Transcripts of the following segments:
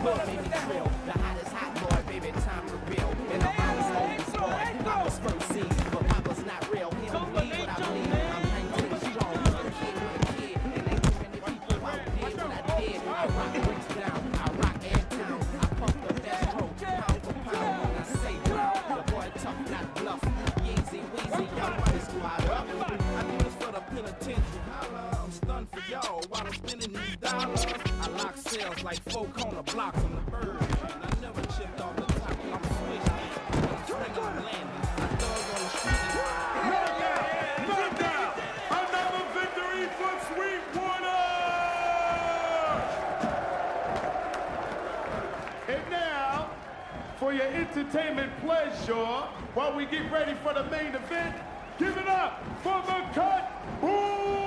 hood made me thrill. The hottest hot boy, baby, time to real. And I'm always oldest boy. Papa's first season, but Papa's not real. He don't need what I bleed. I'm 19 strong, a kid with a kid. And ain't too many people out there what I did. I rock bricks down, I rock air town. I pump the best road, pound for pound. When I say round, the boy tough, not bluff. Yeezy, Weezy, young money squad up. I do this for the penitentiary. I'm stunned for y'all while I'm spending these dollars. I lock sales like 4 corner blocks on the bird. And I never chipped off the top. I'm switching. I'm swinging and landing. I thug on the street. Knockdown! Another victory for Sweetwater! And now, for your entertainment pleasure, while we get ready for the main event, give it up for the Cut Bull!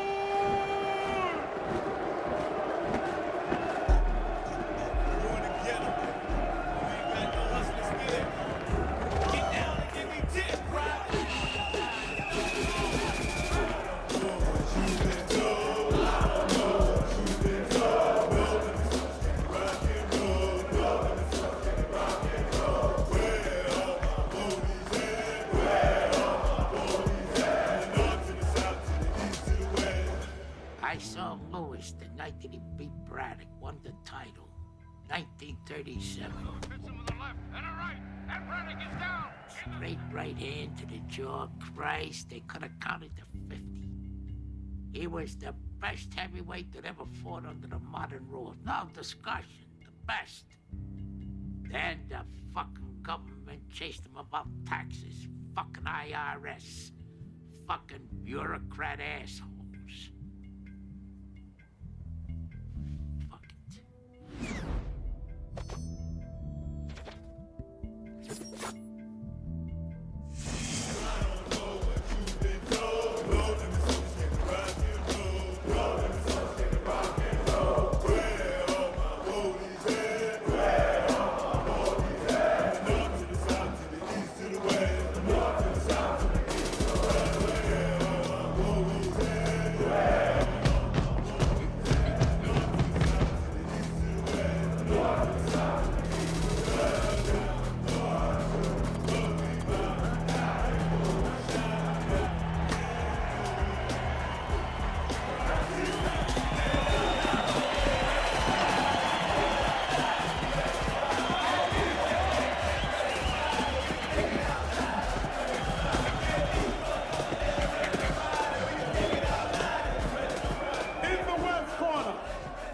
I saw Lewis the night that he beat Braddock, won the title, 1937. Hits him with a left and a right, and Braddock is down. Straight right hand to the jaw. Christ, they could have counted to 50. He was the best heavyweight that ever fought under the modern rules. No discussion, the best. Then the fucking government chased him about taxes. Fucking IRS. Fucking bureaucrat assholes. Fuck it.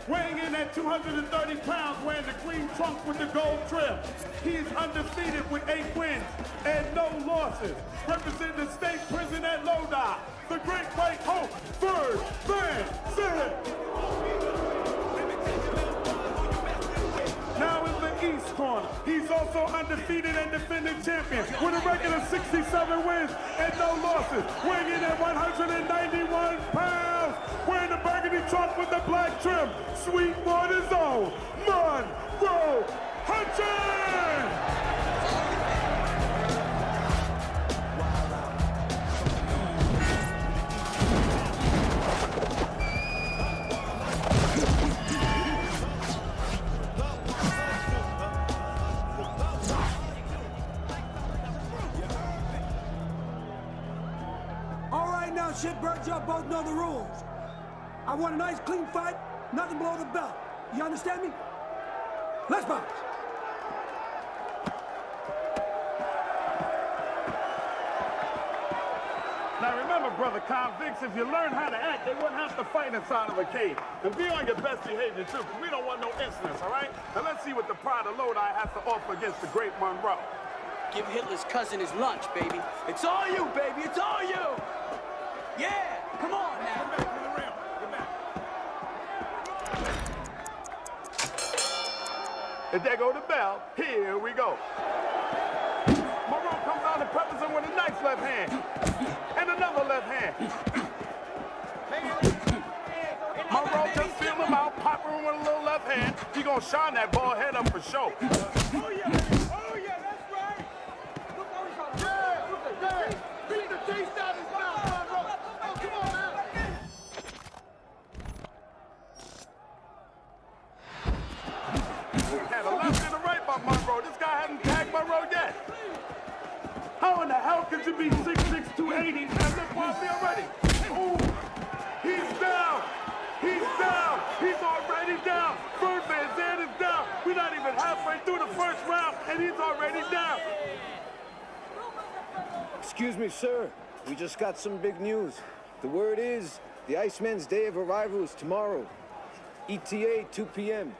Weighing in at 230 pounds, wearing the green trunks with the gold trim. He is undefeated with 8 wins and no losses. Representing the state prison at Lodi, the great white hope, Bird Van Zandt. Now in the East corner, he's also undefeated and defending champion with a record of 67 wins and no losses. Weighing in at 191 pounds, wearing the burgundy trunk with the black trim, Sweetwater's own Monroe Hutchins! Shitbirds, y'all both know the rules. I want a nice, clean fight, nothing below the belt. You understand me? Let's box. Now remember, brother convicts, if you learn how to act, they wouldn't have to fight inside of a cage. And be on your best behavior, too, because we don't want no incidents, all right? Now let's see what the pride of Lodi has to offer against the great Monroe. Give Hitler's cousin his lunch, baby. It's all you, baby. It's all you. Yeah, come on now. Get back to the rim. Get back. And there go the bell. Here we go. Monroe comes out and peppers him with a nice left hand. And another left hand. Monroe just feel him out, pop him with a little left hand. He gonna shine that ball head up for sure. Oh, yeah, baby. Oh, yeah, that's right. Look how he's on. Yeah. Beat the taste out of his mouth, Monroe. Oh, come on, man. Had a be 6'6", 280, and look wildly already. Ooh, he's down. He's down. He's already down. Vern Van Zandt is down. We're not even halfway through the first round, and he's already down. Excuse me, sir. We just got some big news. The word is the Iceman's day of arrival is tomorrow. ETA, 2 p.m.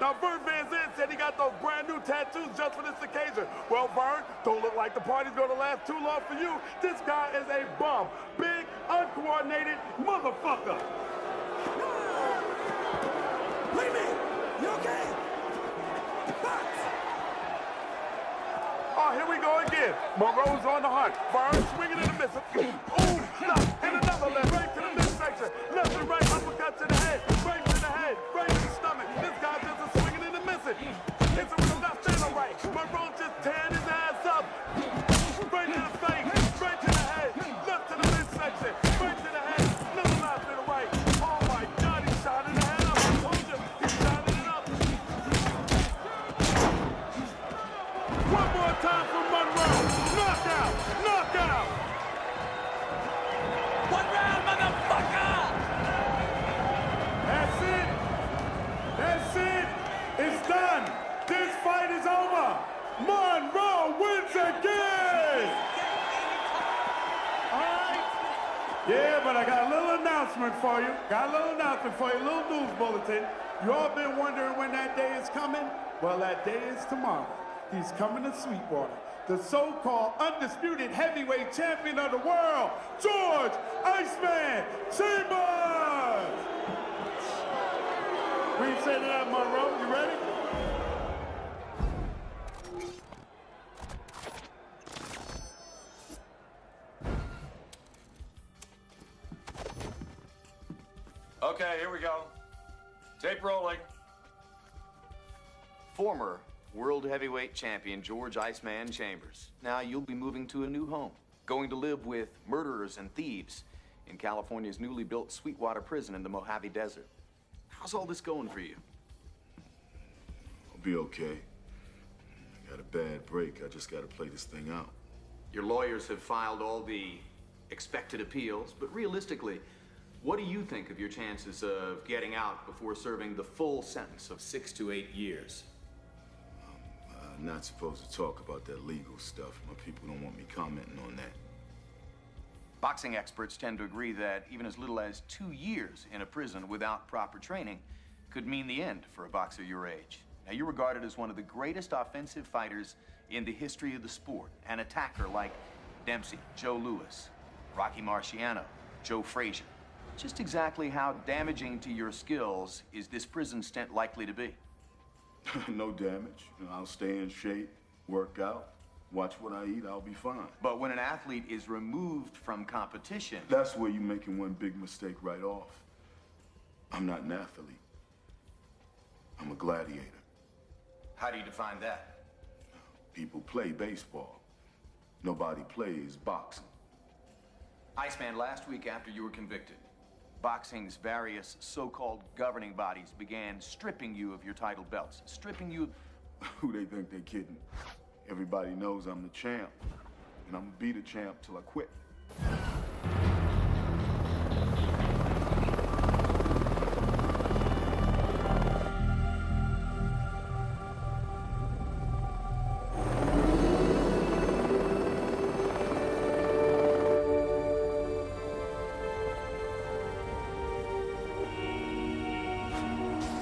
Now, Vern Van Zandt said he got those brand new tattoos just for this occasion. Well, Vern, don't look like the party's gonna last too long for you. This guy is a bum. Big, uncoordinated motherfucker. Leave me! You okay? Oh, here we go again. Monroe's on the hunt. Vern swinging and a miss. Ooh, left, and another left. Right to the midsection. Left and right, uppercut to the head. Right to the head, right to the stomach. This guy just a swinging and a missing. Hits it with a left and a right. Monroe just tearing his ass up. Right to the face, right to the head. Left to the midsection. Right to the head. Another left and a right. Oh my God, he shot in the head up. I told you, he shot it up. One more time for Monroe. Knockout! Knockout! One round, motherfucker! That's it. That's it. It's done. This fight is over. Monroe wins again. All right. Yeah, but I got a little announcement for you. A little news bulletin. You all been wondering when that day is coming? Well, that day is tomorrow. He's coming to Sweetwater. The so-called undisputed heavyweight champion of the world, George Iceman Chambers! What do you say to that, Monroe? You ready? Okay, here we go. Tape rolling. Former World Heavyweight Champion George Iceman Chambers. Now you'll be moving to a new home, going to live with murderers and thieves in California's newly built Sweetwater Prison in the Mojave Desert. How's all this going for you? I'll be okay. I got a bad break. I just gotta play this thing out. Your lawyers have filed all the expected appeals, but realistically, what do you think of your chances of getting out before serving the full sentence of 6 to 8 years? I'm not supposed to talk about that legal stuff. My people don't want me commenting on that. Boxing experts tend to agree that even as little as 2 years in a prison without proper training could mean the end for a boxer your age. Now, you're regarded as one of the greatest offensive fighters in the history of the sport. An attacker like Dempsey, Joe Louis, Rocky Marciano, Joe Frazier. Just exactly how damaging to your skills is this prison stint likely to be? No damage. You know, I'll stay in shape, work out, watch what I eat, I'll be fine. But when an athlete is removed from competition... That's where you're making one big mistake right off. I'm not an athlete. I'm a gladiator. How do you define that? People play baseball. Nobody plays boxing. Iceman, last week after you were convicted, boxing's various so-called governing bodies began stripping you of your title belts. Stripping you... Who they think they're kidding? Everybody knows I'm the champ. And I'm gonna be the champ till I quit.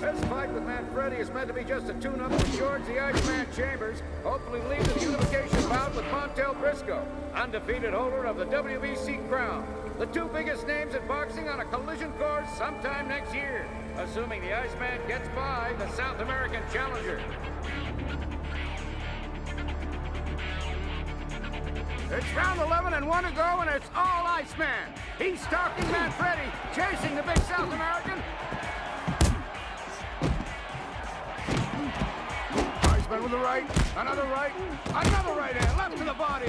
This fight with Manfredi is meant to be just a tune-up for George the Iceman Chambers, hopefully lead to the unification bout with Montel Briscoe, undefeated holder of the WBC crown. The two biggest names in boxing on a collision course sometime next year, assuming the Iceman gets by the South American challenger. It's round 11 and 1 to go, and it's all Iceman. He's stalking Manfredi, chasing the big South American. Iceman with a right, another right hand, left to the body.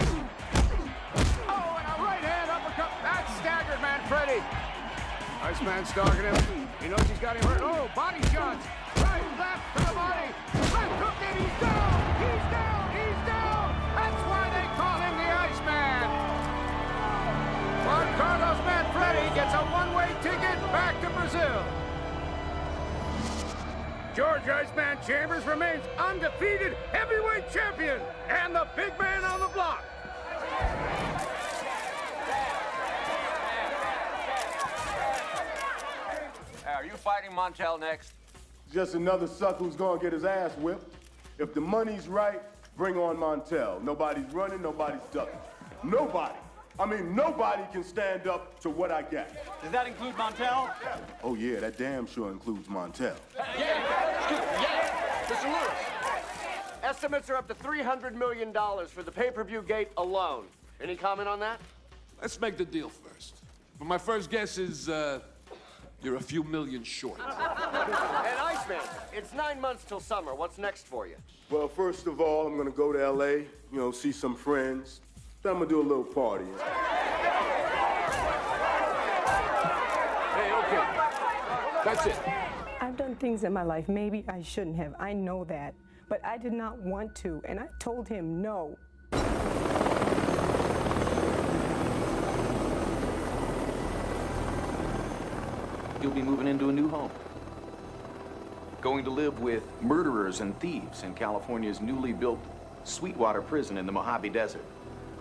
Oh, and a right hand uppercut. That staggered Manfredi. Iceman stalking him. He knows he's got him hurt. Oh, body shots. Right, left to the body. Left hook in. He's down. He's down. He's down. That's why they call him the Iceman. George Iceman Chambers remains undefeated heavyweight champion and the big man on the block. Are you fighting Montel next? Just another sucker who's gonna get his ass whipped. If the money's right, bring on Montel. Nobody's running, nobody's ducking. Nobody. I mean, nobody can stand up to what I got. Does that include Montel? Oh yeah, that damn sure includes Montel. Yeah. Mr. Lewis, estimates are up to $300 million for the pay-per-view gate alone. Any comment on that? Let's make the deal first. But my first guess is, you're a few million short. And Iceman, it's 9 months till summer. What's next for you? Well, first of all, I'm gonna go to LA, see some friends. Then I'm gonna do a little party. Hey, okay. That's it. I've done things in my life maybe I shouldn't have. I know that. But I did not want to, and I told him no. You'll be moving into a new home. Going to live with murderers and thieves in California's newly built Sweetwater prison in the Mojave Desert.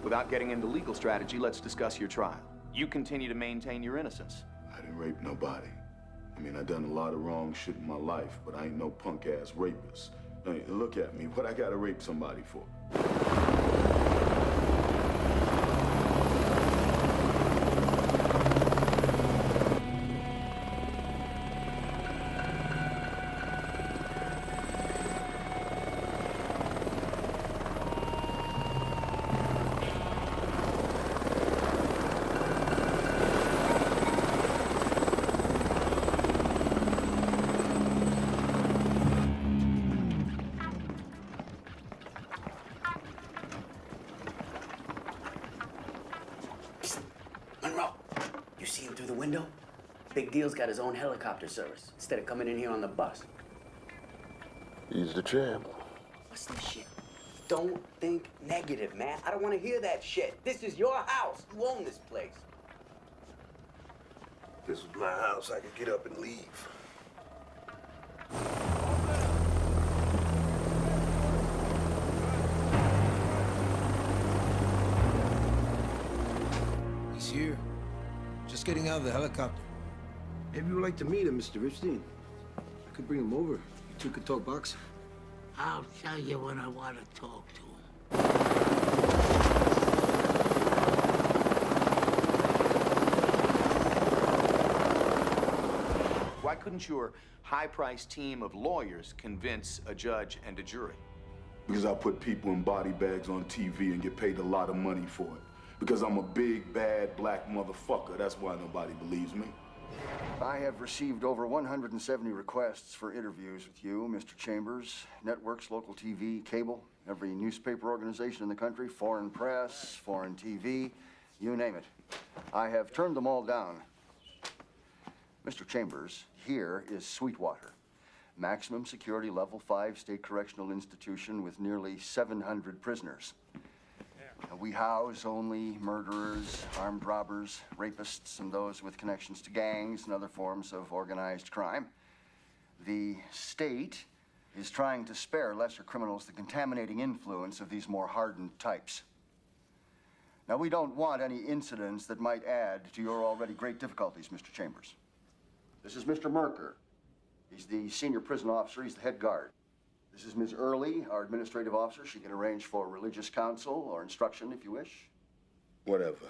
Without getting into legal strategy, let's discuss your trial. You continue to maintain your innocence. I didn't rape nobody. I mean, I done a lot of wrong shit in my life, but I ain't no punk-ass rapist. Hey, look at me. What I gotta rape somebody for? Big Deal's got his own helicopter service instead of coming in here on the bus. He's the champ. What's this shit? Don't think negative, man. I don't want to hear that shit. This is your house. You own this place. If this was my house, I could get up and leave. He's here. Just getting out of the helicopter. Maybe you would like to meet him, Mr. Ripstein. I could bring him over. You two could talk boxing. I'll tell you when I want to talk to him. Why couldn't your high-priced team of lawyers convince a judge and a jury? Because I put people in body bags on TV and get paid a lot of money for it. Because I'm a big, bad, black motherfucker. That's why nobody believes me. I have received over 170 requests for interviews with you, Mr. Chambers. Networks, local TV, cable, every newspaper organization in the country, foreign press, foreign TV, you name it. I have turned them all down. Mr. Chambers, here is Sweetwater. Maximum security level 5 state correctional institution with nearly 700 prisoners. We house only murderers, armed robbers, rapists, and those with connections to gangs and other forms of organized crime. The state is trying to spare lesser criminals the contaminating influence of these more hardened types. Now, we don't want any incidents that might add to your already great difficulties, Mr. Chambers. This is Mr. Merker. He's the senior prison officer. He's the head guard. This is Ms. Early, our administrative officer. She can arrange for religious counsel or instruction if you wish. Whatever.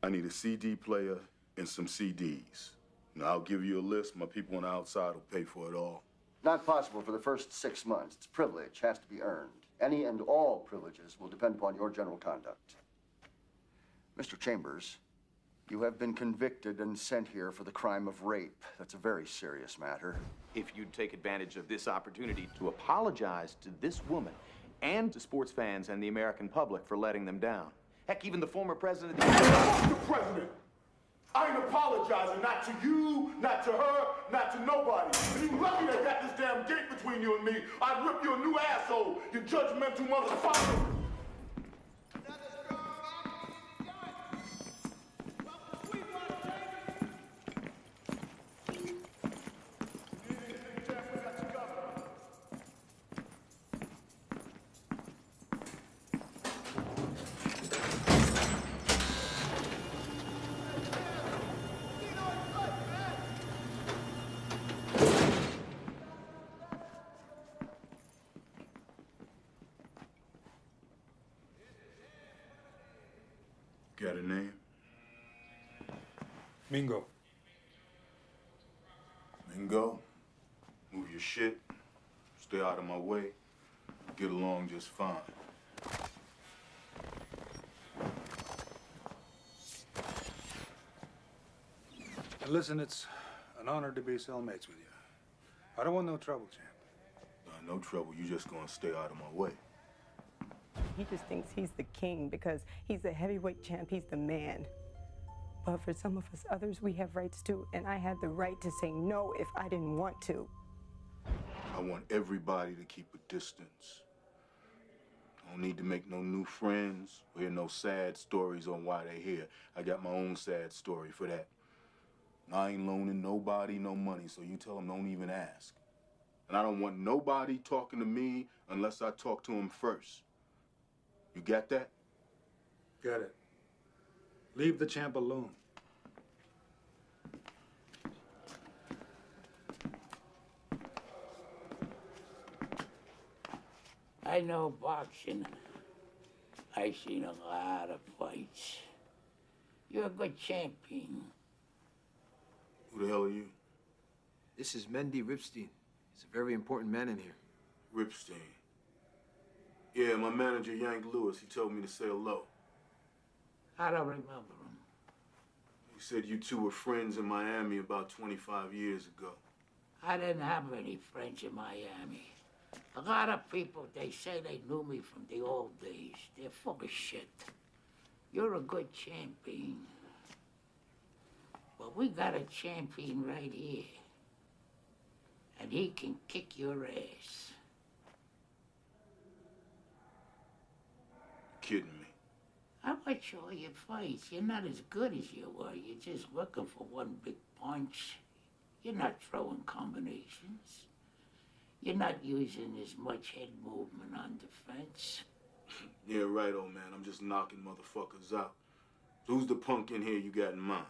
I need a CD player and some CDs. Now, I'll give you a list. My people on the outside will pay for it all. Not possible for the first 6 months. It's privilege, has to be earned. Any and all privileges will depend upon your general conduct. Mr. Chambers, you have been convicted and sent here for the crime of rape. That's a very serious matter. If you'd take advantage of this opportunity to apologize to this woman and to sports fans and the American public for letting them down. Heck, even the former president of the Mr. President, I ain't apologizing, not to you, not to her, not to nobody. And you lucky they got this damn gate between you and me. I'd rip you a new asshole, you judgmental motherfucker. a name? Mingo. Mingo? Move your shit. Stay out of my way. Get along just fine. And listen, it's an honor to be cellmates with you. I don't want no trouble, champ. No trouble. You just gonna stay out of my way. He just thinks he's the king because he's the heavyweight champ, he's the man. But for some of us others, we have rights too, and I had the right to say no if I didn't want to. I want everybody to keep a distance. I don't need to make no new friends or hear no sad stories on why they here. I got my own sad story for that. I ain't loaning nobody no money, so you tell them don't even ask. And I don't want nobody talking to me unless I talk to them first. You got that? Got it. Leave the champ alone. I know boxing. I've seen a lot of fights. You're a good champion. Who the hell are you? This is Mendy Ripstein. He's a very important man in here. Ripstein. Yeah, my manager, Yank Lewis, he told me to say hello. I don't remember him. He said you two were friends in Miami about 25 years ago. I didn't have any friends in Miami. A lot of people, they say they knew me from the old days. They're full of shit. You're a good champion. But we got a champion right here. And he can kick your ass. Kidding me? I watch all your fights. You're not as good as you were. You're just looking for one big punch. You're not throwing combinations. You're not using as much head movement on defense. Yeah, right, old man. I'm just knocking motherfuckers out. So who's the punk in here you got in mind?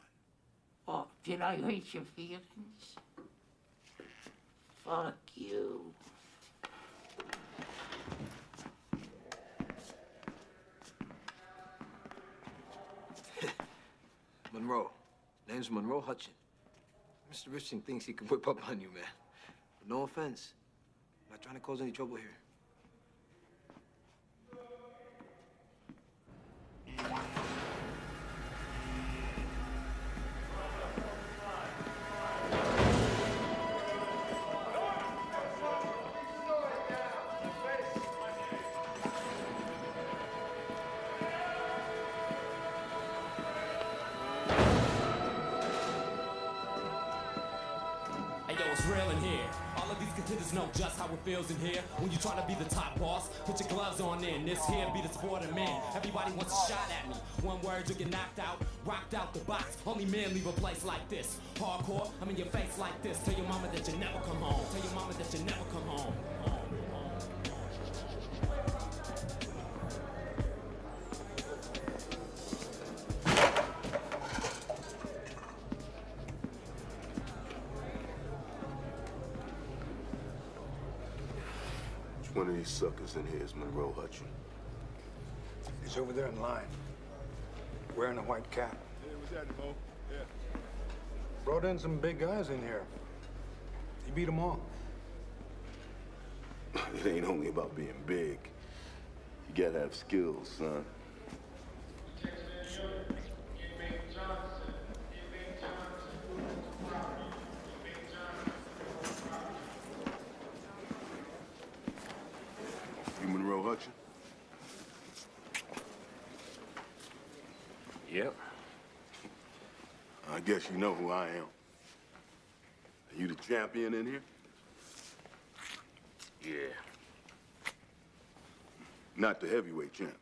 Oh, did I hurt your feelings? Fuck you. Monroe. Name's Monroe Hutchin. Mr. Ripstein thinks he can whip up on you, man. But no offense. I'm not trying to cause any trouble here. Know just how it feels in here when you try to be the top boss. Put your gloves on in. This here be the sport of men. Everybody wants a shot at me. One word, you get knocked out, rocked out the box. Only men leave a place like this. Hardcore, I'm in your face like this. Tell your mama that you never come home. Tell your mama that you never come home. One of these suckers in here is Monroe Hutchin. He's over there in line, wearing a white cap. Yeah, what's that, Mo? Yeah. Brought in some big guys in here. He beat them all. It ain't only about being big. You gotta have skills, son. You Monroe Hutchin? Yep. I guess you know who I am. Are you the champion in here? Yeah. Not the heavyweight champ.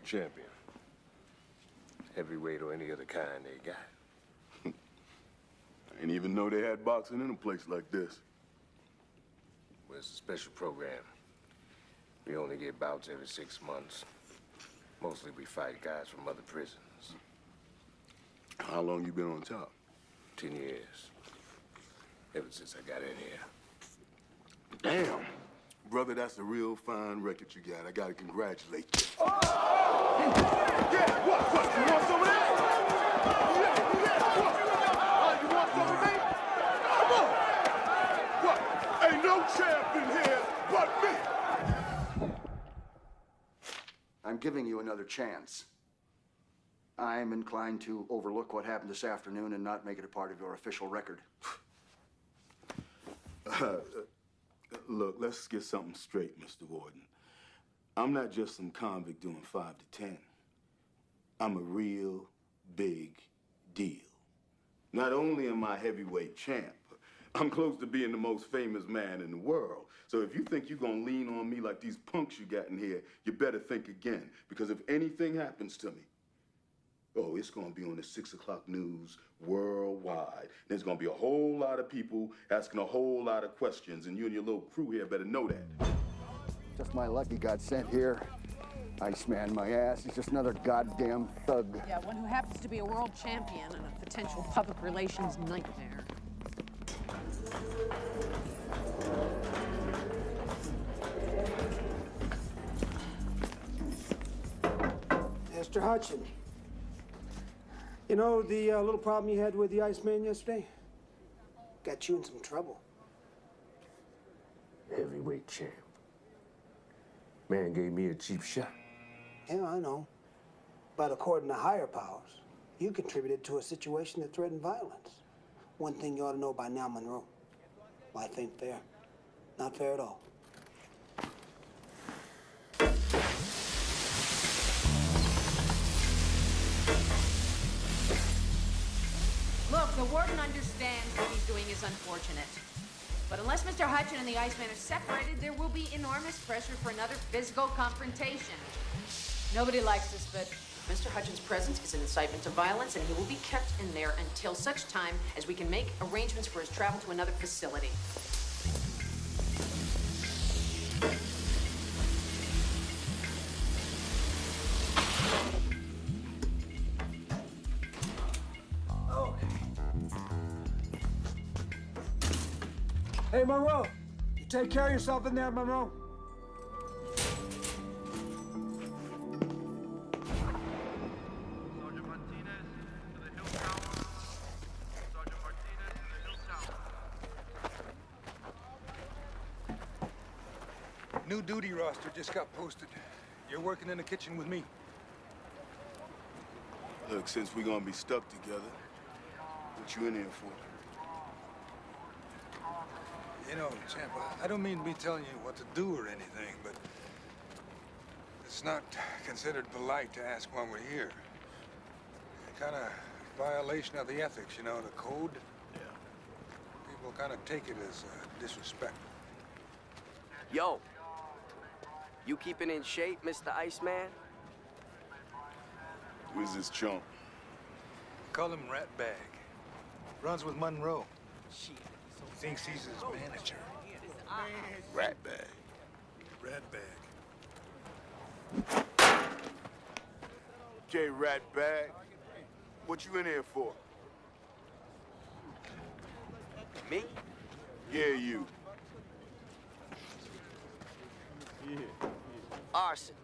Champion. Heavyweight or any other kind they got. I didn't even know they had boxing in a place like this. Well, it's a special program. We only get bouts every 6 months. Mostly we fight guys from other prisons. How long you been on top? 10 years. Ever since I got in here. Damn. Brother, that's a real fine record you got. I gotta congratulate you. Oh! Yeah, what? You want some of that? Yeah, what? You want some of me? Come on! What? Ain't no champ in here but me! I'm giving you another chance. I'm inclined to overlook what happened this afternoon and not make it a part of your official record. Look, let's get something straight, Mr. Warden. I'm not just some convict doing 5 to 10. I'm a real big deal. Not only am I heavyweight champ, I'm close to being the most famous man in the world. So if you think you're gonna lean on me like these punks you got in here, you better think again. Because if anything happens to me, oh, it's gonna be on the 6 o'clock news worldwide. There's gonna be a whole lot of people asking a whole lot of questions, and you and your little crew here better know that. Just my luck he got sent here. Iceman, my ass. He's just another goddamn thug. Yeah, one who happens to be a world champion and a potential public relations nightmare. Mr. Hudson, you know the little problem you had with the Iceman yesterday? Got you in some trouble. Heavyweight champ. Man gave me a cheap shot. Yeah, I know. But according to higher powers, you contributed to a situation that threatened violence. One thing you ought to know by now, Monroe. Life ain't fair. Not fair at all. Look, the warden understands what he's doing is unfortunate. But unless Mr. Hutchin and the Iceman are separated, there will be enormous pressure for another physical confrontation. Nobody likes this, but Mr. Hutchin's presence is an incitement to violence, and he will be kept in there until such time as we can make arrangements for his travel to another facility. Hey, Monroe, you take care of yourself in there, Monroe. New duty roster just got posted. You're working in the kitchen with me. Look, since we're gonna be stuck together, what you in here for? You know, champ, I don't mean to be telling you what to do or anything, but it's not considered polite to ask when we're here. Kind of violation of the ethics, you know, the code. Yeah. People kind of take it as disrespect. Yo, you keeping in shape, Mr. Iceman? Who's this chump? Call him Ratbag. Runs with Monroe. Thinks he's his manager. Ratbag. Ratbag. Okay, Ratbag. What you in here for? Me? Yeah, you. Arson.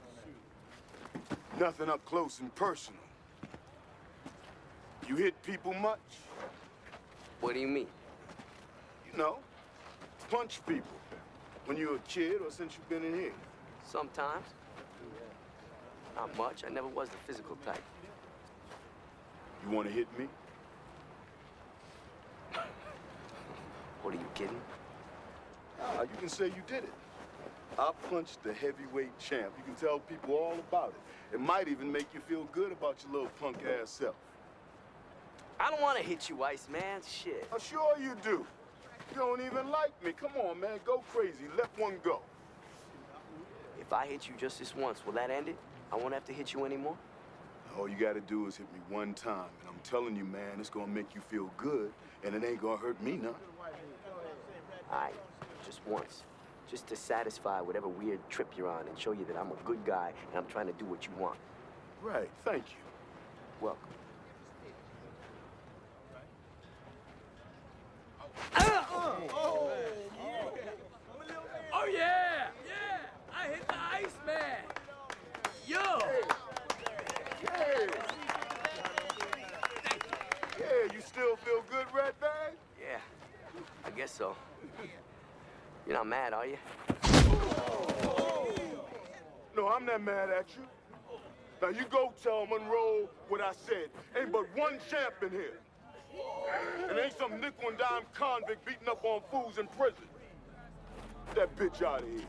Nothing up close and personal. You hit people much? What do you mean? You know, punch people. When you were a kid or since you've been in here? Sometimes. Not much. I never was the physical type. You want to hit me? What, are you kidding? You can say you did it. I punched the heavyweight champ. You can tell people all about it. It might even make you feel good about your little punk-ass self. I don't want to hit you, Iceman. Shit. Oh, sure you do. You don't even like me. Come on, man. Go crazy. Let one go. If I hit you just this once, will that end it? I won't have to hit you anymore? All you gotta do is hit me one time. And I'm telling you, man, it's gonna make you feel good. And it ain't gonna hurt me none. All right. Just once. Just to satisfy whatever weird trip you're on and show you that I'm a good guy and I'm trying to do what you want. Right. Thank you. Welcome. Oh, yeah! man. Yo. Yeah. Yeah, you still feel good, Red Bag? Yeah, I guess so. You're not mad, are you? No, I'm not mad at you. Now you go tell Monroe what I said. Ain't but one champ in here. And ain't some nickel and dime convict beating up on fools in prison. Get that bitch out of here.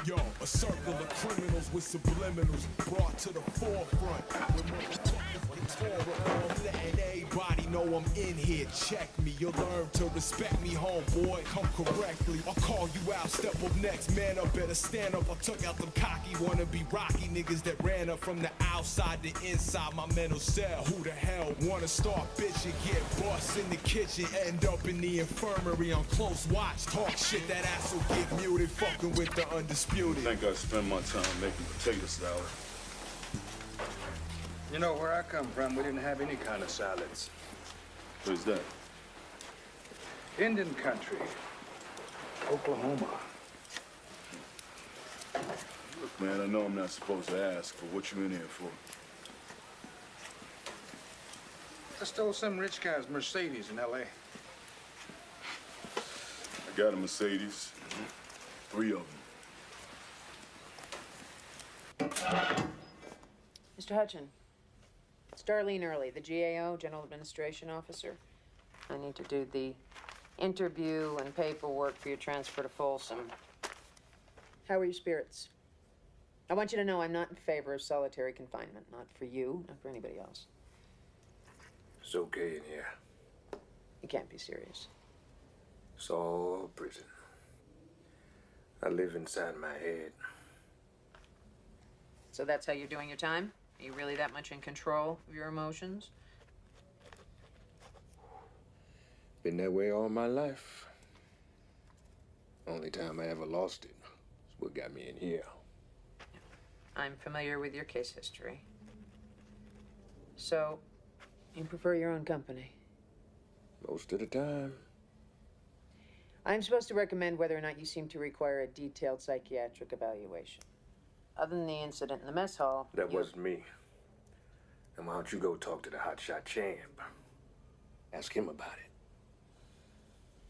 Yo, a circle of criminals with subliminals brought to the forefront. With motherfuckers with Torah on, letting everybody know I'm in here. Check me, you'll learn to respect me, homeboy. Come correctly, I'll call you out. Step up next, man up, better stand up. I took out them cocky, wanna-be rocky niggas that ran up from the outside to inside my mental cell. Who the hell wanna start bitching, get bust in the kitchen, end up in the infirmary on close watch. Talk shit, that ass will get muted, fucking with the Undisputed. I think I spend my time making potato salad. You know, where I come from, we didn't have any kind of salads. Where's that? Indian country. Oklahoma. Look, man, I know I'm not supposed to ask, but what you in here for? I stole some rich guy's Mercedes in L.A. I got a Mercedes. 3 of them. Mr. Hutchin, it's Darlene Early, the GAO, General Administration Officer. I need to do the interview and paperwork for your transfer to Folsom. How are your spirits? I want you to know I'm not in favor of solitary confinement. Not for you, not for anybody else. It's okay in here. You can't be serious. It's all prison. I live inside my head. So that's how you're doing your time? Are you really that much in control of your emotions? Been that way all my life. Only time I ever lost it is what got me in here. I'm familiar with your case history. So, you prefer your own company? Most of the time. I'm supposed to recommend whether or not you seem to require a detailed psychiatric evaluation. Other than the incident in the mess hall... That wasn't me. And why don't you go talk to the hotshot champ? Ask him about it.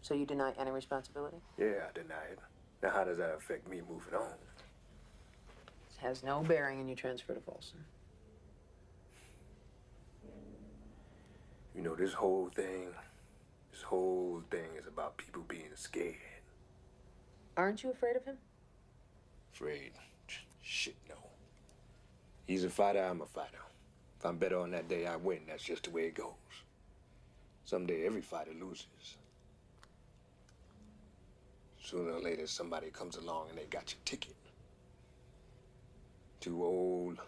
So you deny any responsibility? Yeah, I deny it. Now, how does that affect me moving on? It has no bearing on your transfer to Folsom. You know, this whole thing is about people being scared. Aren't you afraid of him? Afraid? Shit, no. He's a fighter, I'm a fighter. If I'm better on that day, I win. That's just the way it goes. Someday, every fighter loses. Sooner or later, somebody comes along and they got your ticket. Too old,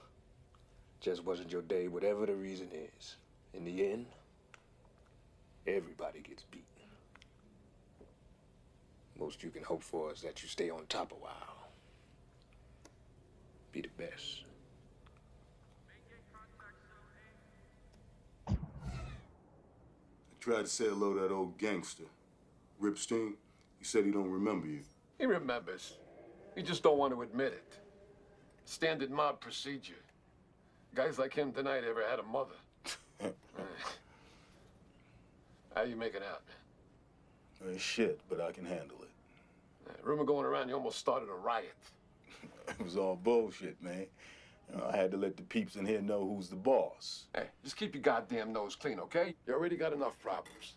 just wasn't your day, whatever the reason is. In the end, everybody gets beaten. Most you can hope for is that you stay on top a while. Be the best. I tried to say hello to that old gangster, Ripstein. He said he don't remember you. He remembers. He just don't want to admit it. Standard mob procedure. Guys like him tonight ever had a mother. How you making out, man? Shit, but I can handle it. Rumor going around you almost started a riot. It was all bullshit, man. You know, I had to let the peeps in here know who's the boss. Hey, just keep your goddamn nose clean, okay? You already got enough problems.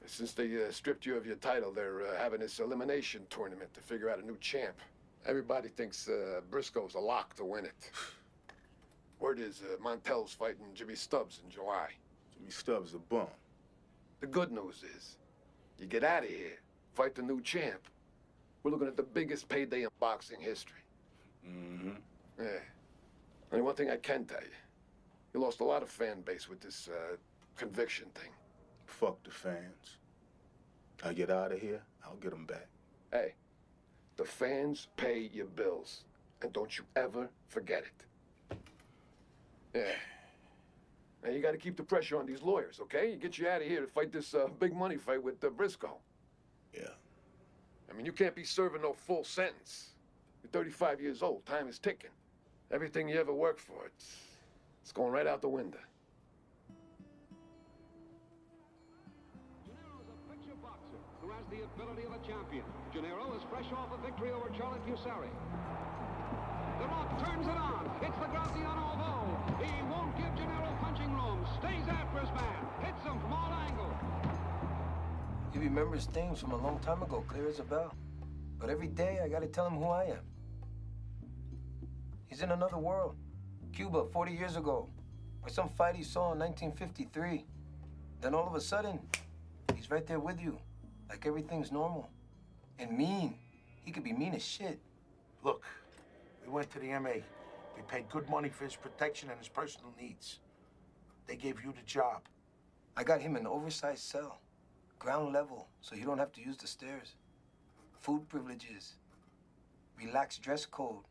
Since they stripped you of your title, they're having this elimination tournament to figure out a new champ. Everybody thinks Briscoe's a lock to win it. Word is Montel's fighting Jimmy Stubbs in July. Jimmy Stubbs a bum. The good news is, you get out of here, fight the new champ. We're looking at the biggest payday in boxing history. Mm-hmm. Yeah. Only one thing I can tell you. You lost a lot of fan base with this conviction thing. Fuck the fans. I get out of here, I'll get them back. Hey, the fans pay your bills. And don't you ever forget it. Yeah. And you got to keep the pressure on these lawyers, okay? You get you out of here to fight this big money fight with Briscoe. Yeah. I mean, you can't be serving no full sentence. You're 35 years old. Time is ticking. Everything you ever worked for, it's going right out the window. Who has the ability of a champion. Gennaro is fresh off a victory over Charlie Fusari. The Rock turns it on. It's the Graziano Vo. He won't give Gennaro punching room. Stays after his man. Hits him from all angles. He remembers things from a long time ago, clear as a bell. But every day, I gotta tell him who I am. He's in another world. Cuba, 40 years ago. Or some fight he saw in 1953. Then all of a sudden, he's right there with you. Like everything's normal. And mean. He could be mean as shit. Look, we went to the MA. We paid good money for his protection and his personal needs. They gave you the job. I got him an oversized cell. Ground level, so you don't have to use the stairs. Food privileges. Relaxed dress code.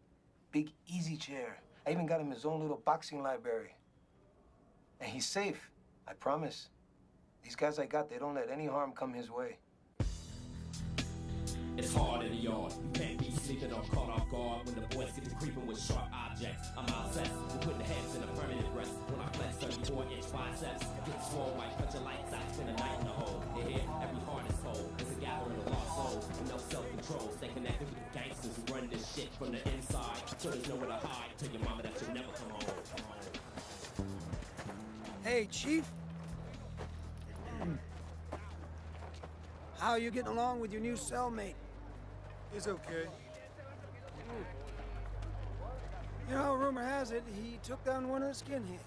Big easy chair. I even got him his own little boxing library. And he's safe, I promise. These guys I got, they don't let any harm come his way. It's hard in the yard. You can't be sleeping or caught off guard when the boys get to creeping with sharp objects. I'm obsessed with putting heads in a permanent rest. When I flex 34-inch biceps, get swole white, punch a lights out, spend a night in the hole. You hear? Every heart is whole. It's a gathering of lost souls with no self-control. Stay connected with the gangsters who run this shit from the inside. So there's nowhere to hide. Tell your mama that you'll never come home. Hey, Chief. How are you getting along with your new cellmate? He's okay. You know, rumor has it, he took down one of the skinheads.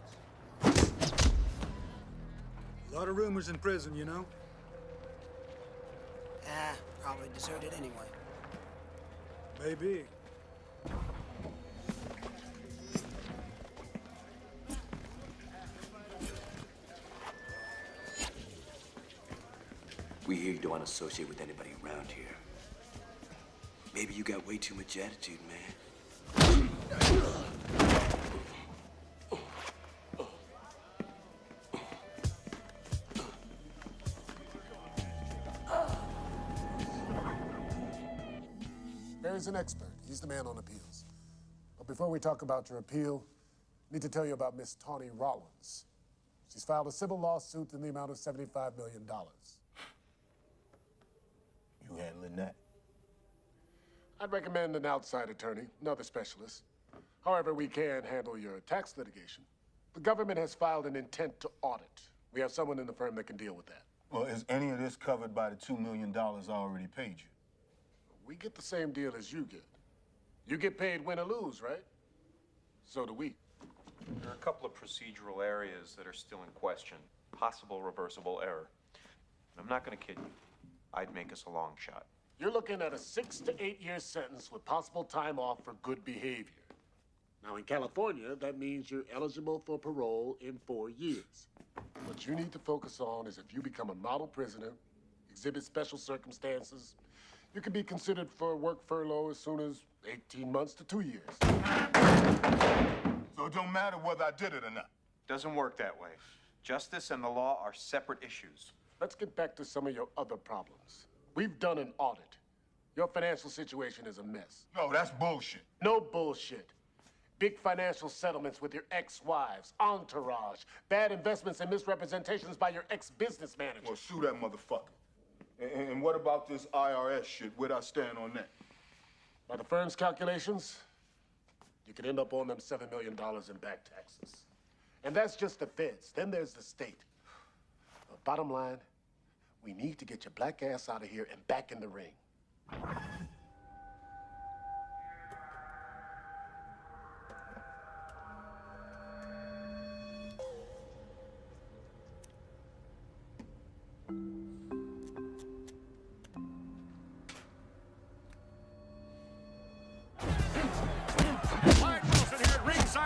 A lot of rumors in prison, you know? Ah, probably deserted anyway. Maybe. We hear you don't want to associate with anybody around here. Maybe you got way too much attitude, man. Barry's an expert. He's the man on appeals. But before we talk about your appeal, I need to tell you about Miss Tawny Rollins. She's filed a civil lawsuit in the amount of $75 million. You handling that? I'd recommend an outside attorney, another specialist. However, we can handle your tax litigation. The government has filed an intent to audit. We have someone in the firm that can deal with that. Well, is any of this covered by the $2 million I already paid you? We get the same deal as you get. You get paid win or lose, right? So do we. There are a couple of procedural areas that are still in question. Possible reversible error. And I'm not going to kid you. I'd make us a long shot. You're looking at a 6 to 8 year sentence with possible time off for good behavior. Now, in California, that means you're eligible for parole in 4 years. What you need to focus on is if you become a model prisoner, exhibit special circumstances, you can be considered for work furlough as soon as 18 months to 2 years. So it don't matter whether I did it or not. Doesn't work that way. Justice and the law are separate issues. Let's get back to some of your other problems. We've done an audit. Your financial situation is a mess. No, that's bullshit. No bullshit. Big financial settlements with your ex-wives, entourage, bad investments and misrepresentations by your ex-business manager. Well, sue that motherfucker. And what about this IRS shit? Where'd I stand on that? By the firm's calculations, you could end up on them $7 million in back taxes. And that's just the feds. Then there's the state. But bottom line, we need to get your black ass out of here and back in the ring.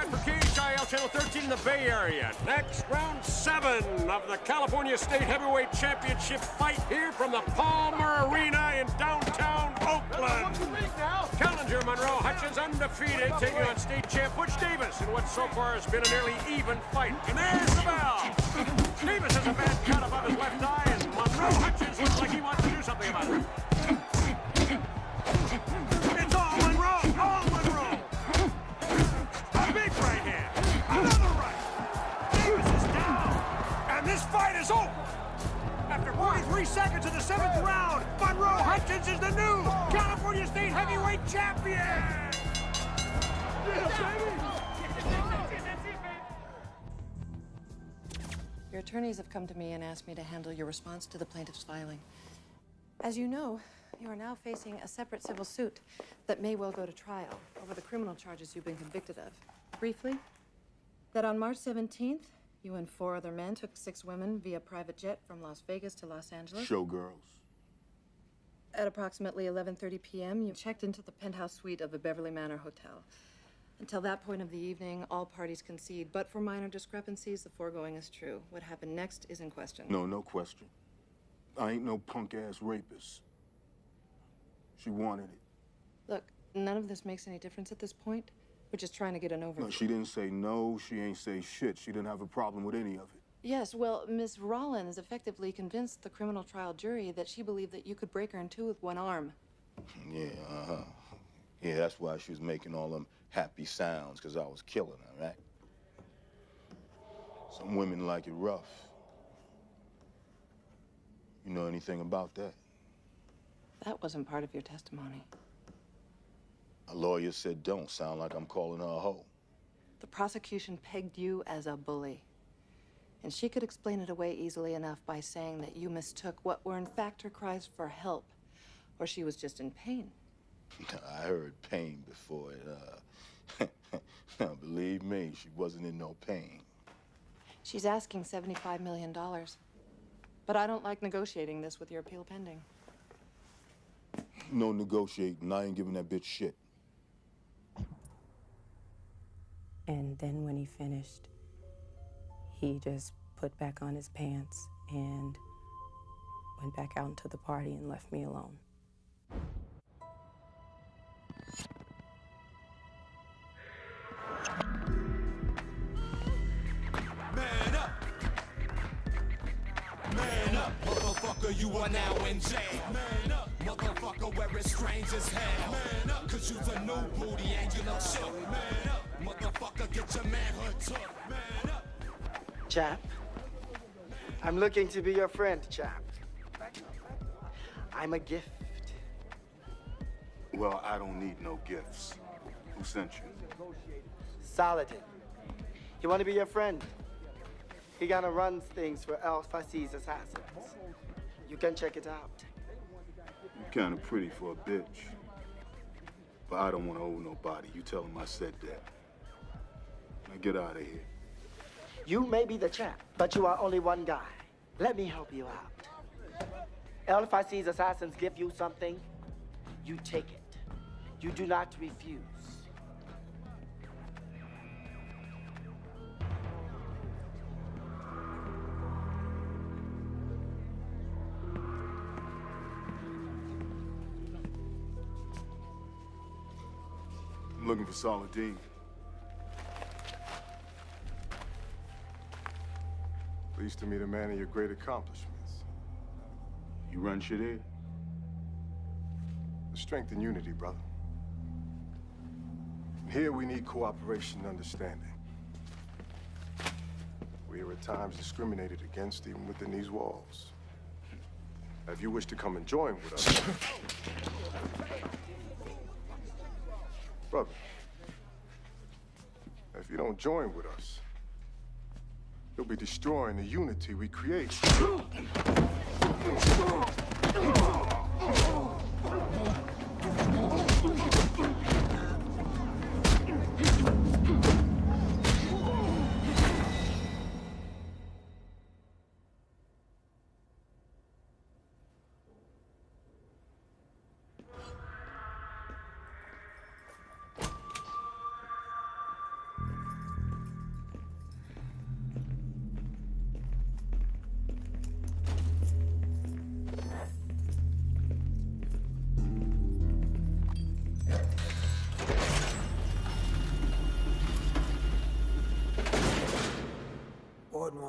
For KHIL Channel 13 in the Bay Area. Next, round 7 of the California State Heavyweight Championship fight here from the Palmer Arena in downtown Oakland. Challenger Monroe Hutchins undefeated, taking on state champ Butch Davis in what so far has been a nearly even fight. And there's the bell. Davis has a bad cut above his left eye, and Monroe Hutchins looks like he wants to do something about it. It's all Monroe, all Monroe. A big right hand, another right. Davis is down, and this fight is over. After 43 seconds of the 7th round, Monroe Hutchins is the new California State Heavyweight Champion! Your attorneys have come to me and asked me to handle your response to the plaintiff's filing. As you know, you are now facing a separate civil suit that may well go to trial over the criminal charges you've been convicted of. Briefly, that on March 17th, you and 4 other men took 6 women via private jet from Las Vegas to Los Angeles. Showgirls. At approximately 11:30 p.m., you checked into the penthouse suite of the Beverly Manor Hotel. Until that point of the evening, all parties concede, but for minor discrepancies, the foregoing is true. What happened next is in question. No question. I ain't no punk-ass rapist. She wanted it. Look, none of this makes any difference at this point. We're just trying to get an overview. No, she didn't say no, she ain't say shit. She didn't have a problem with any of it. Yes, well, Miss Rollins effectively convinced the criminal trial jury that she believed that you could break her in 2 with 1 arm. Yeah, Yeah, that's why she was making all them happy sounds, because I was killing her, right? Some women like it rough. You know anything about that? That wasn't part of your testimony. A lawyer said don't. Sound like I'm calling her a hoe. The prosecution pegged you as a bully. And she could explain it away easily enough by saying that you mistook what were in fact her cries for help, or she was just in pain. I heard pain before it, Now, believe me, she wasn't in no pain. She's asking $75 million. But I don't like negotiating this with your appeal pending. No negotiating. I ain't giving that bitch shit. And then when he finished, he just put back on his pants and went back out into the party and left me alone. Man up! Man up, motherfucker, you are now in jail. Man up, motherfucker, where it's strange as hell. Man up, cause you's a new booty and you look shook. Man up, motherfucker, get your manhood took. Man up. Chap, I'm looking to be your friend, chap. I'm a gift. Well, I don't need no gifts. Who sent you? Saladin. He want to be your friend. He gonna run things for Alpha C's assassins. You can check it out. You're kind of pretty for a bitch. But I don't want to owe nobody. You tell him I said that. Now get out of here. You may be the champ, but you are only one guy. Let me help you out. Alpha C's assassins give you something, you take it. You do not refuse. I'm looking for Saladin. Pleased to meet a man of your great accomplishments. You run shit here? Strength and unity, brother. Here we need cooperation and understanding. We are at times discriminated against even within these walls. If you wish to come and join with us... Brother, if you don't join with us, you'll be destroying the unity we create.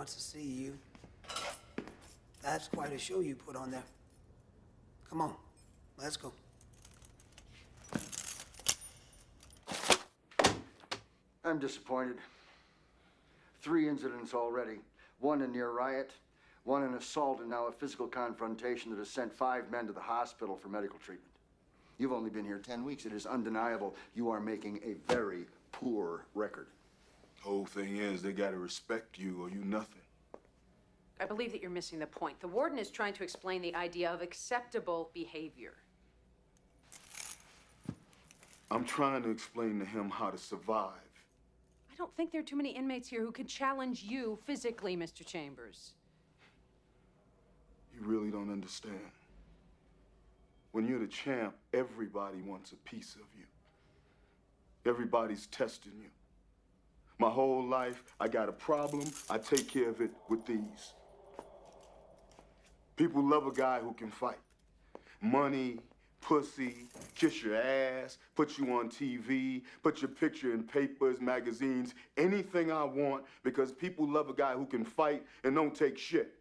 wants to see you. That's quite a show you put on there. Come on, let's go. I'm disappointed. 3 incidents already. One a near riot, one an assault, and now a physical confrontation that has sent 5 men to the hospital for medical treatment. You've only been here 10 weeks. It is undeniable you are making a very poor record. Whole thing is, they gotta respect you or you nothing. I believe that you're missing the point. The warden is trying to explain the idea of acceptable behavior. I'm trying to explain to him how to survive. I don't think there are too many inmates here who could challenge you physically, Mr. Chambers. You really don't understand. When you're the champ, everybody wants a piece of you. Everybody's testing you. My whole life, I got a problem, I take care of it with these. People love a guy who can fight. Money, pussy, kiss your ass, put you on TV, put your picture in papers, magazines, anything I want, because people love a guy who can fight and don't take shit.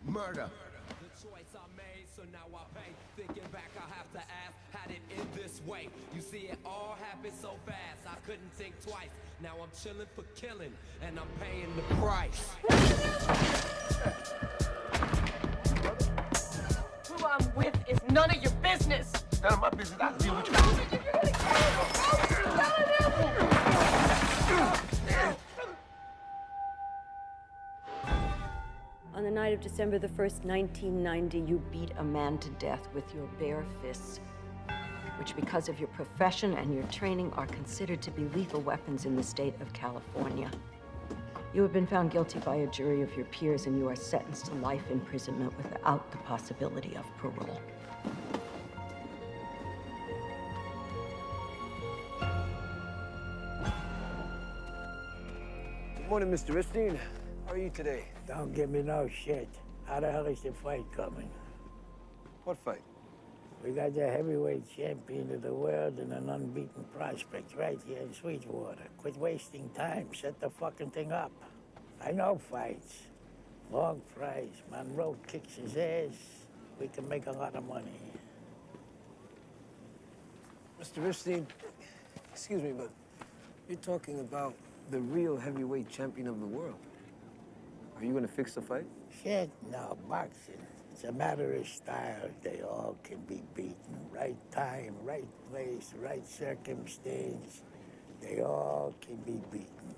Murder. The choice I made, so now I pay. Thinking back, I have to ask, how did it end this way? You see, it all happened so fast, I couldn't think twice. Now I'm chilling for killing, and I'm paying the price. Who I'm with is none of your business. None of my business. I'll deal with you. On the night of December the 1st, 1990, you beat a man to death with your bare fists, which because of your profession and your training are considered to be lethal weapons in the state of California. You have been found guilty by a jury of your peers, and you are sentenced to life imprisonment without the possibility of parole. Good morning, Mr. Epstein. How are you today? Don't give me no shit. How the hell is the fight coming? What fight? We got the heavyweight champion of the world and an unbeaten prospect right here in Sweetwater. Quit wasting time. Set the fucking thing up. I know fights. Long prize. Monroe kicks his ass. We can make a lot of money. Mr. Epstein, excuse me, but you're talking about the real heavyweight champion of the world. Are you gonna fix the fight? Shit, no, boxing. It's a matter of style. They all can be beaten. Right time, right place, right circumstance. They all can be beaten.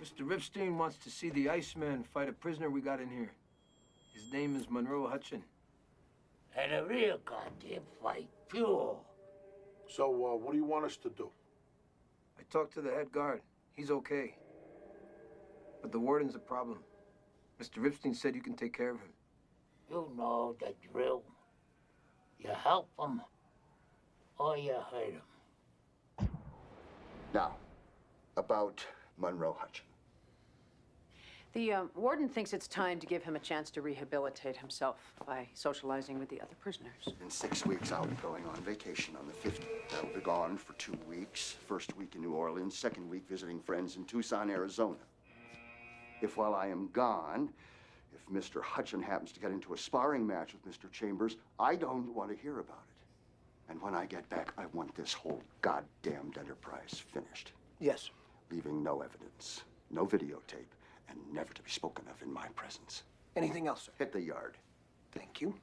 Mr. Epstein wants to see the Iceman fight a prisoner we got in here. His name is Monroe Hutchin. And a real goddamn fight, pure. So, what do you want us to do? I talked to the head guard. He's okay. But the warden's a problem. Mr. Epstein said you can take care of him. You know the drill. You help him, or you hurt him. Now, about Monroe Hutchin. The warden thinks it's time to give him a chance to rehabilitate himself by socializing with the other prisoners. In 6 weeks, I'll be going on vacation on the 15th. I'll be gone for 2 weeks. First week in New Orleans, second week visiting friends in Tucson, Arizona. If while I am gone, if Mr. Hutchin happens to get into a sparring match with Mr. Chambers, I don't want to hear about it. And when I get back, I want this whole goddamned enterprise finished. Yes. Leaving no evidence, no videotape, and never to be spoken of in my presence. Anything else, sir? Hit the yard. Thank you.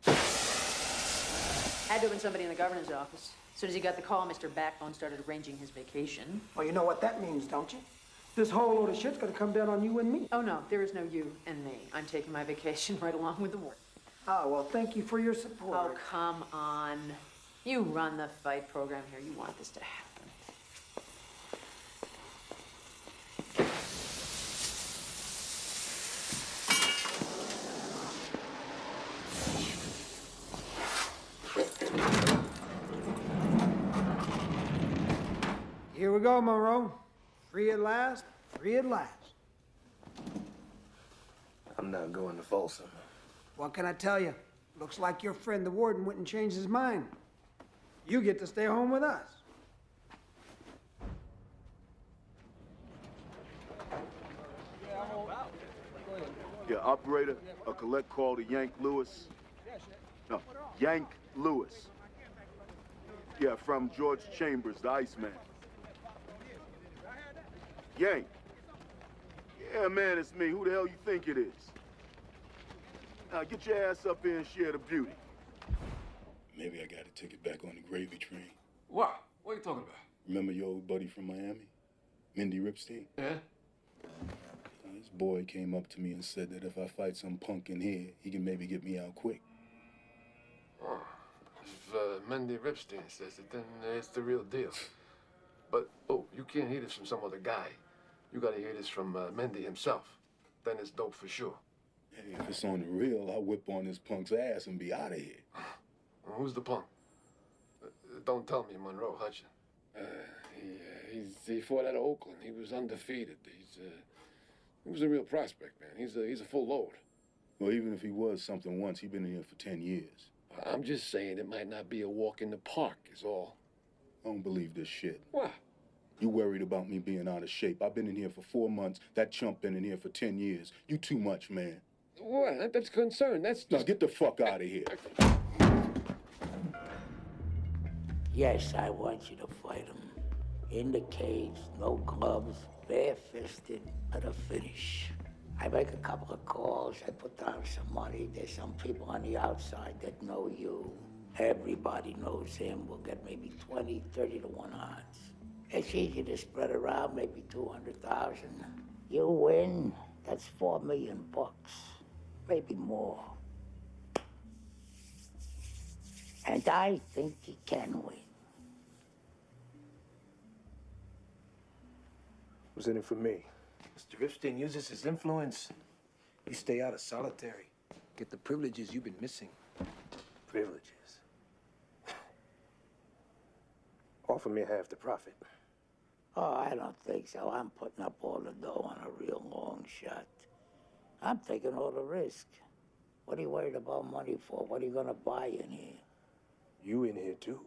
Had to have been somebody in the governor's office. As soon as he got the call, Mr. Backbone started arranging his vacation. Well, you know what that means, don't you? This whole load of shit's gonna come down on you and me. Oh, no, there is no you and me. I'm taking my vacation right along with the warden. Oh, well, thank you for your support. Oh, come on. You run the fight program here. You want this to happen. we go, Monroe. Free at last, free at last. I'm not going to Folsom. What can I tell you? Looks like your friend the warden wouldn't change his mind. You get to stay home with us. Yeah, operator, a collect call to Yank Lewis. No, Yank Lewis. Yeah, from George Chambers, the Iceman. Yank. Yeah, man, it's me. Who the hell you think it is? Now, get your ass up here and share the beauty. Maybe I got a ticket back on the gravy train. What? What are you talking about? Remember your old buddy from Miami? Mindy Ripstein? Yeah? This boy came up to me and said that if I fight some punk in here, he can maybe get me out quick. Oh, if Mendy Ripstein says it, then it's the real deal. But, oh, you can't hear this from some other guy. You gotta hear this from Mendy himself. Then it's dope for sure. Hey, if it's on the real, I'll whip on this punk's ass and be out of here. Well, who's the punk? Don't tell me Monroe Hutchin. He fought out of Oakland. He was undefeated. He was a real prospect, man. He's a full load. Well, even if he was something once, he's been in here for 10 years. I'm just saying it might not be a walk in the park, is all. I don't believe this shit. What? You worried about me being out of shape. I've been in here for 4 months. That chump been in here for 10 years. You too much, man. What? That's concern. That's just... Now, get the fuck out of here. Yes, I want you to fight him. In the cage, no gloves, bare-fisted, at a finish. I make a couple of calls, I put down some money. There's some people on the outside that know you. Everybody knows him. We'll get maybe 20, 30 to 1 odds. It's easy to spread around, maybe 200,000. You win, that's $4 million bucks, maybe more. And I think he can win. What's in it for me? Mr. Ripstein uses his influence. You stay out of solitary. Get the privileges you've been missing. Privileges? Offer me half the profit. Oh, I don't think so. I'm putting up all the dough on a real long shot. I'm taking all the risk. What are you worried about money for? What are you gonna buy in here? You in here too.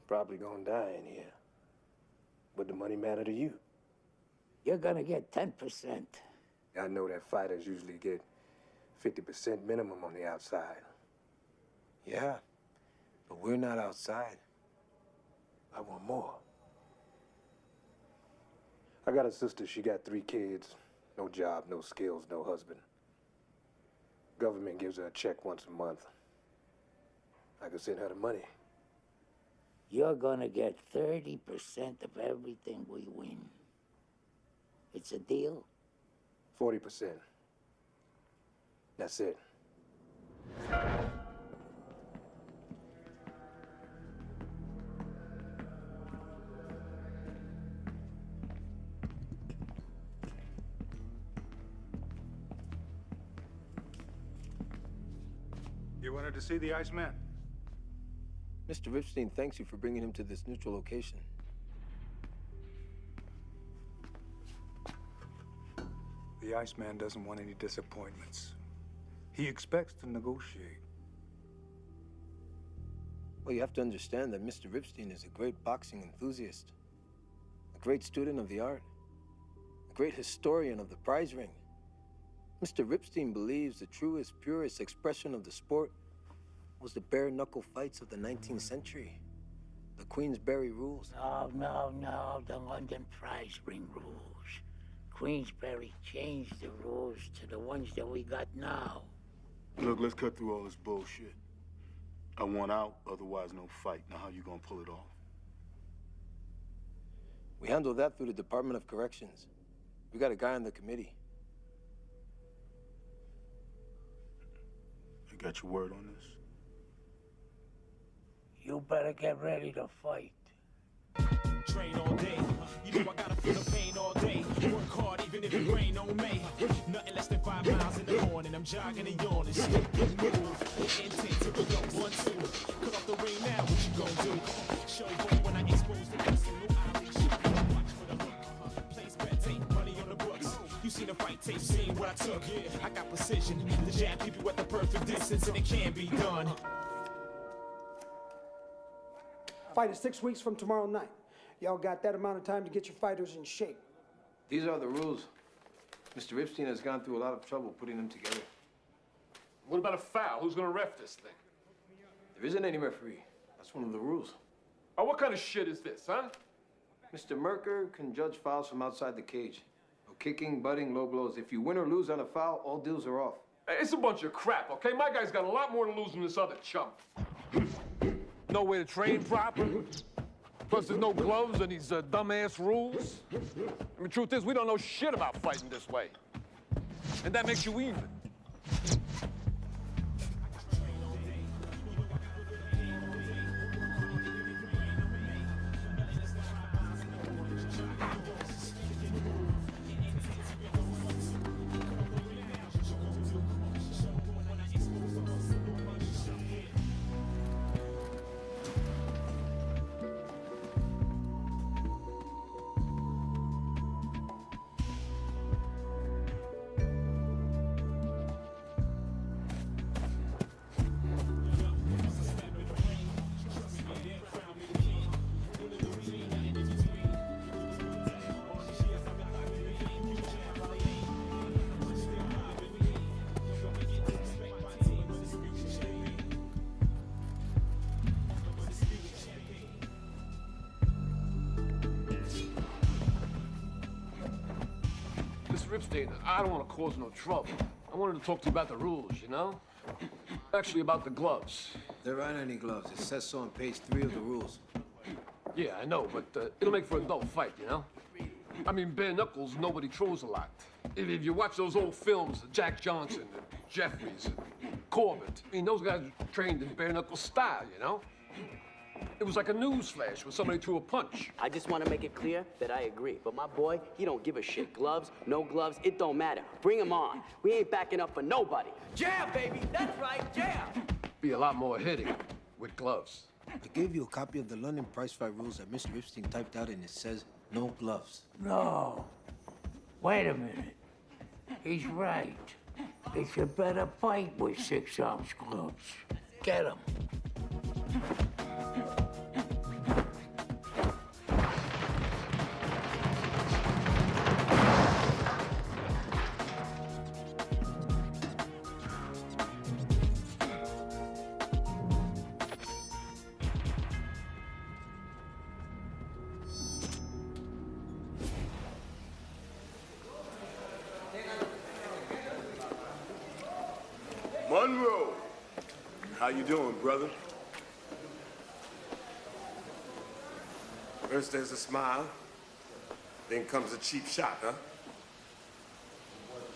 Probably gonna die in here. Would the money matter to you? You're gonna get 10%. I know that fighters usually get 50% minimum on the outside. Yeah, but we're not outside. I want more. I got a sister, she got 3 kids. No job, no skills, no husband. Government gives her a check once a month. I could send her the money. You're gonna get 30% of everything we win. It's a deal? 40%. That's it. You wanted to see the Iceman? Mr. Ripstein thanks you for bringing him to this neutral location. The Iceman doesn't want any disappointments. He expects to negotiate. Well, you have to understand that Mr. Ripstein is a great boxing enthusiast, a great student of the art, a great historian of the prize ring. Mr. Ripstein believes the truest, purest expression of the sport was the bare-knuckle fights of the 19th century. The Queensberry rules. No, the London prize ring rules. Queensberry changed the rules to the ones that we got now. Look, let's cut through all this bullshit. I want out, otherwise no fight. Now how you gonna pull it off? We handle that through the Department of Corrections. We got a guy on the committee. You got your word on this? You better get ready to fight. Train all day. You know I gotta feel the pain all day. Work hard even if it rain on me. Nothing less than 5 miles in the morning. I'm jogging and yawning. Slip and move. Intent to go 1, 2. Cut off the rain now. What you gonna do? Show boy when I expose the in what I took. Yeah, I got precision. The jab keep you at the perfect distance, and it can be done. Fight is 6 weeks from tomorrow night. Y'all got that amount of time to get your fighters in shape. These are the rules. Mr. Epstein has gone through a lot of trouble putting them together. What about a foul? Who's gonna ref this thing? There isn't any referee. That's one of the rules. Oh, what kind of shit is this, huh? Mr. Merker can judge fouls from outside the cage. No kicking, butting, low blows. If you win or lose on a foul, all deals are off. Hey, it's a bunch of crap, okay? My guy's got a lot more to lose than this other chump. No way to train proper. Plus, there's no gloves and these dumbass rules. I mean, truth is, we don't know shit about fighting this way. And that makes you even. Epstein, I don't want to cause no trouble. I wanted to talk to you about the rules, you know? Actually, about the gloves. There aren't any gloves. It says so on page 3 of the rules. Yeah, I know, but it'll make for a dull fight, you know? I mean, bare knuckles, nobody throws a lot. If you watch those old films, Jack Johnson and Jeffries and Corbett, I mean, those guys trained in bare knuckle style, you know? It was like a news flash when somebody threw a punch. I just want to make it clear that I agree. But my boy, he don't give a shit. Gloves, no gloves, it don't matter. Bring him on. We ain't backing up for nobody. Jam, baby! That's right, jam! Be a lot more hitting with gloves. I gave you a copy of the London prize fight rules that Mr. Epstein typed out, and it says no gloves. No. Wait a minute. He's right. It's a better fight with 6-ounce gloves. Get him. Monroe, how you doing, brother? First there's a smile, then comes a cheap shot, huh?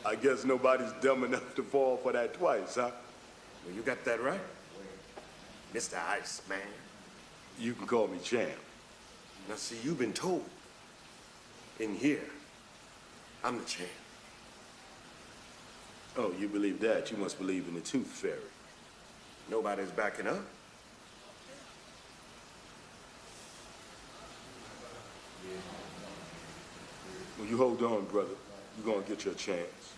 I guess nobody's dumb enough to fall for that twice, huh? Well, you got that right. Mr. Iceman. You can call me Champ. Now see, you've been told. In here, I'm the champ. Oh, you believe that? You must believe in the Tooth Fairy. Nobody's backing up. Well, you hold on, brother. You're gonna get your chance.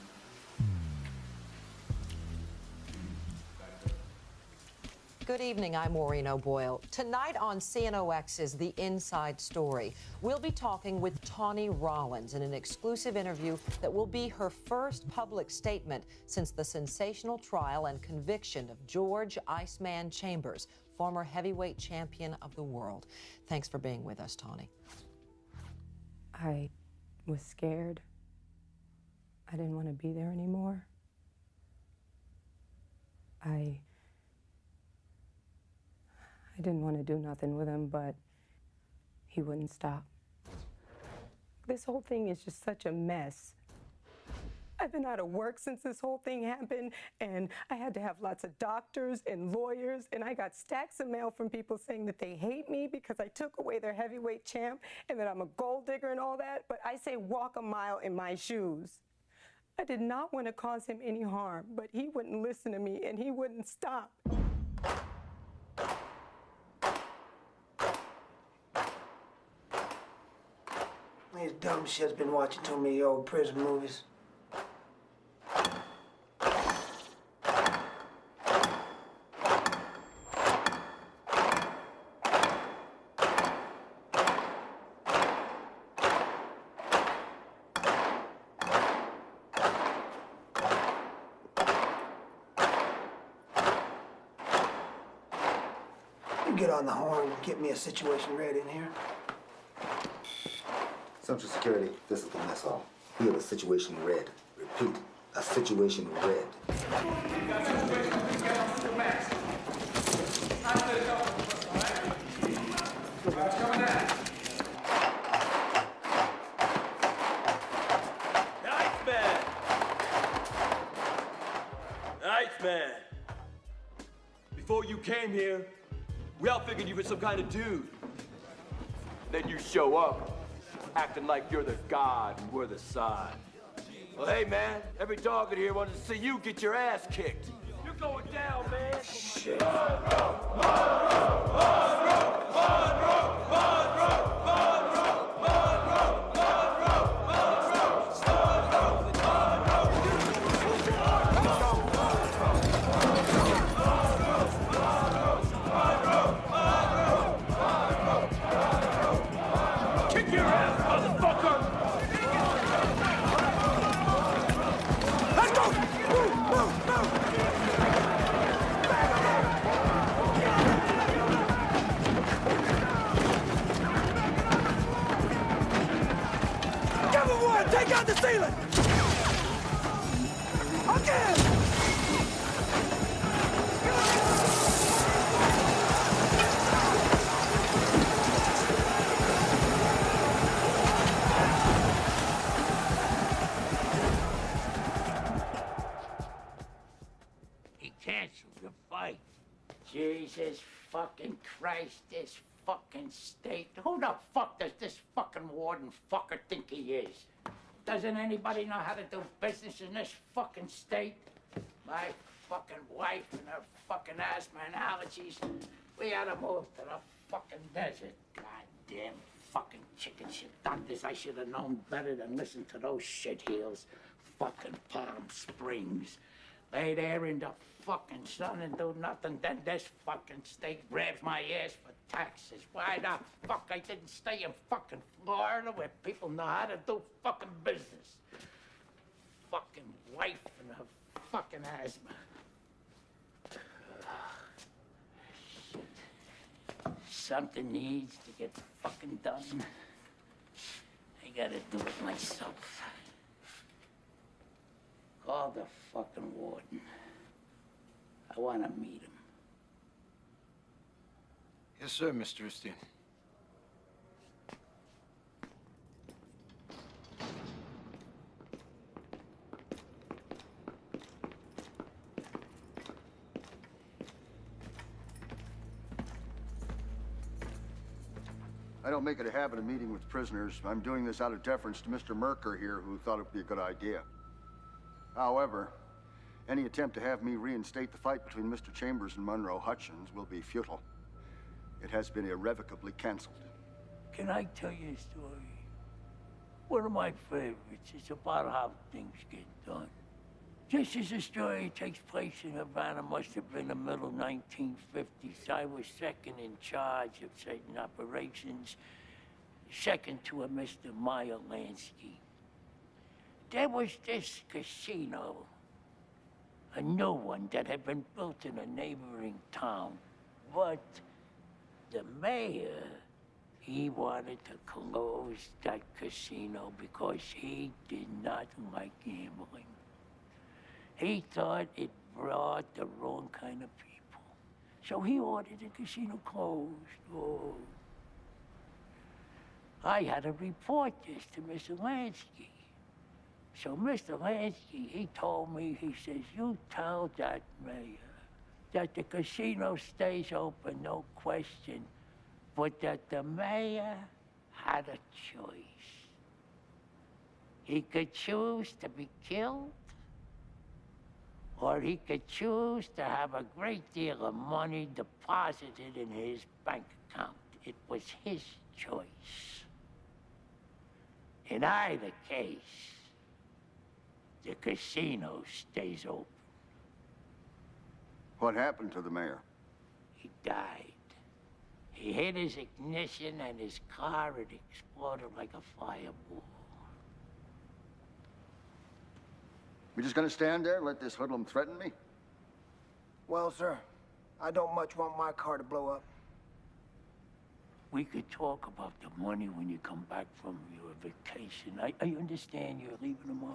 Good evening, I'm Maureen O'Boyle. Tonight on CNOX's The Inside Story, we'll be talking with Tawny Rollins in an exclusive interview that will be her first public statement since the sensational trial and conviction of George Iceman Chambers, former heavyweight champion of the world. Thanks for being with us, Tawny. I was scared. I didn't want to be there anymore. I didn't want to do nothing with him, but he wouldn't stop. This whole thing is just such a mess. I've been out of work since this whole thing happened, and I had to have lots of doctors and lawyers, and I got stacks of mail from people saying that they hate me because I took away their heavyweight champ and that I'm a gold digger and all that, but I say walk a mile in my shoes. I did not want to cause him any harm, but he wouldn't listen to me, and he wouldn't stop. This dumb shit's been watching too many old prison movies. get on the horn and get me a situation red in here? Central Security, this is the mess hall. We have a situation red. Repeat, a situation red. Man, before you came here, we all figured you were some kind of dude. Then you show up, acting like you're the god and we're the side. Well, hey, man, every dog in here wanted to see you get your ass kicked. You're going down, man. Shit. Take out the ceiling! Again! He canceled the fight. Jesus fucking Christ, this fucking state. Who the fuck does this fucking warden fucker think he is? Doesn't anybody know how to do business in this fucking state? My fucking wife and her fucking asthma and allergies. We had to move to the fucking desert. Goddamn fucking chicken shit doctors. I should have known better than listen to those shitheels. Fucking Palm Springs. Lay there in the fucking sun and do nothing. Then this fucking state grabs my ass for taxes. Why the fuck I didn't stay in fucking Florida where people know how to do fucking business? Fucking wife and her fucking asthma. Shit. Something needs to get fucking done. I gotta do it myself. Call the fucking warden. I want to meet him. Yes, sir, Mr. Epstein. I don't make it a habit of meeting with prisoners. I'm doing this out of deference to Mr. Merker here, who thought it'd be a good idea. However, any attempt to have me reinstate the fight between Mr. Chambers and Monroe Hutchins will be futile. It has been irrevocably canceled. Can I tell you a story? One of my favorites is about how things get done. Just as the story takes place in Havana, must have been the middle 1950s. I was second in charge of certain operations, second to a Mr. Meyer Lansky. There was this casino, a new one that had been built in a neighboring town. But the mayor, he wanted to close that casino because he did not like gambling. He thought it brought the wrong kind of people. So he ordered the casino closed. Oh. I had to report this to Mr. Lansky. So Mr. Lansky, he told me, he says, you tell that mayor that the casino stays open, no question, but that the mayor had a choice. He could choose to be killed, or he could choose to have a great deal of money deposited in his bank account. It was his choice. In either case, the casino stays open. What happened to the mayor? He died. He hit his ignition and his car had exploded like a fireball. We just gonna stand there and let this hoodlum threaten me? Well, sir, I don't much want my car to blow up. We could talk about the money when you come back from your vacation. I understand you're leaving tomorrow.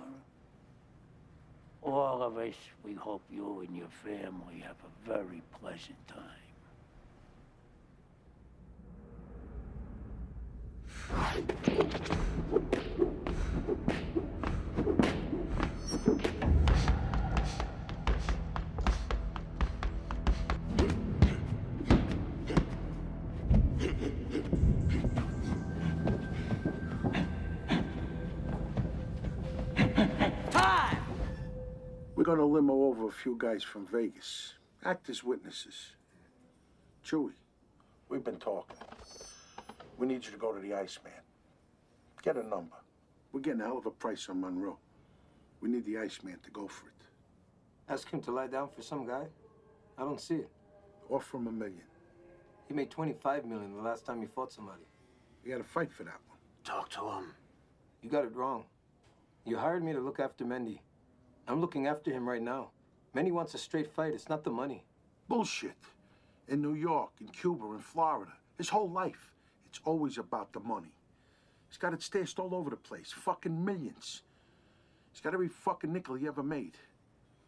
All of us, we hope you and your family have a very pleasant time. We're gonna limo over a few guys from Vegas. Act as witnesses. Chewy, we've been talking. We need you to go to the Iceman. Get a number. We're getting a hell of a price on Monroe. We need the Iceman to go for it. Ask him to lie down for some guy? I don't see it. Offer him $1 million. He made $25 million the last time he fought somebody. You gotta fight for that one. Talk to him. You got it wrong. You hired me to look after Mendy. I'm looking after him right now. Mendy wants a straight fight. It's not the money. Bullshit. In New York, in Cuba, in Florida, his whole life, it's always about the money. He's got it stashed all over the place. Fucking millions. He's got every fucking nickel he ever made.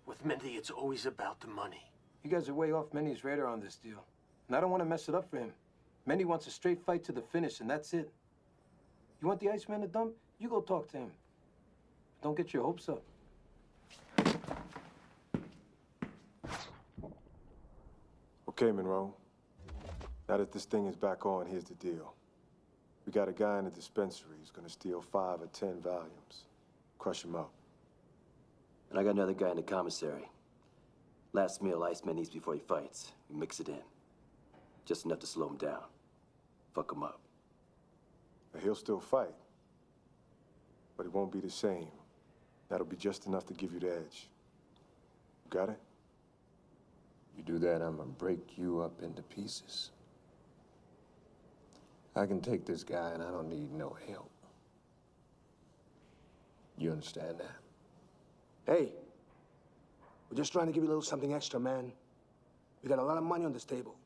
With Mendy, it's always about the money. You guys are way off Mendy's radar on this deal. And I don't want to mess it up for him. Mendy wants a straight fight to the finish, and that's it. You want the Iceman to dump? You go talk to him. Don't get your hopes up. Okay, Monroe. Now that this thing is back on, here's the deal. We got a guy in the dispensary who's gonna steal 5 or 10 volumes. Crush him up. And I got another guy in the commissary. Last meal Iceman eats before he fights. We mix it in. Just enough to slow him down. Fuck him up. Now, he'll still fight. But it won't be the same. That'll be just enough to give you the edge. You got it? You do that, I'm gonna break you up into pieces. I can take this guy and I don't need no help. You understand that? Hey, we're just trying to give you a little something extra, man. We got a lot of money on this table.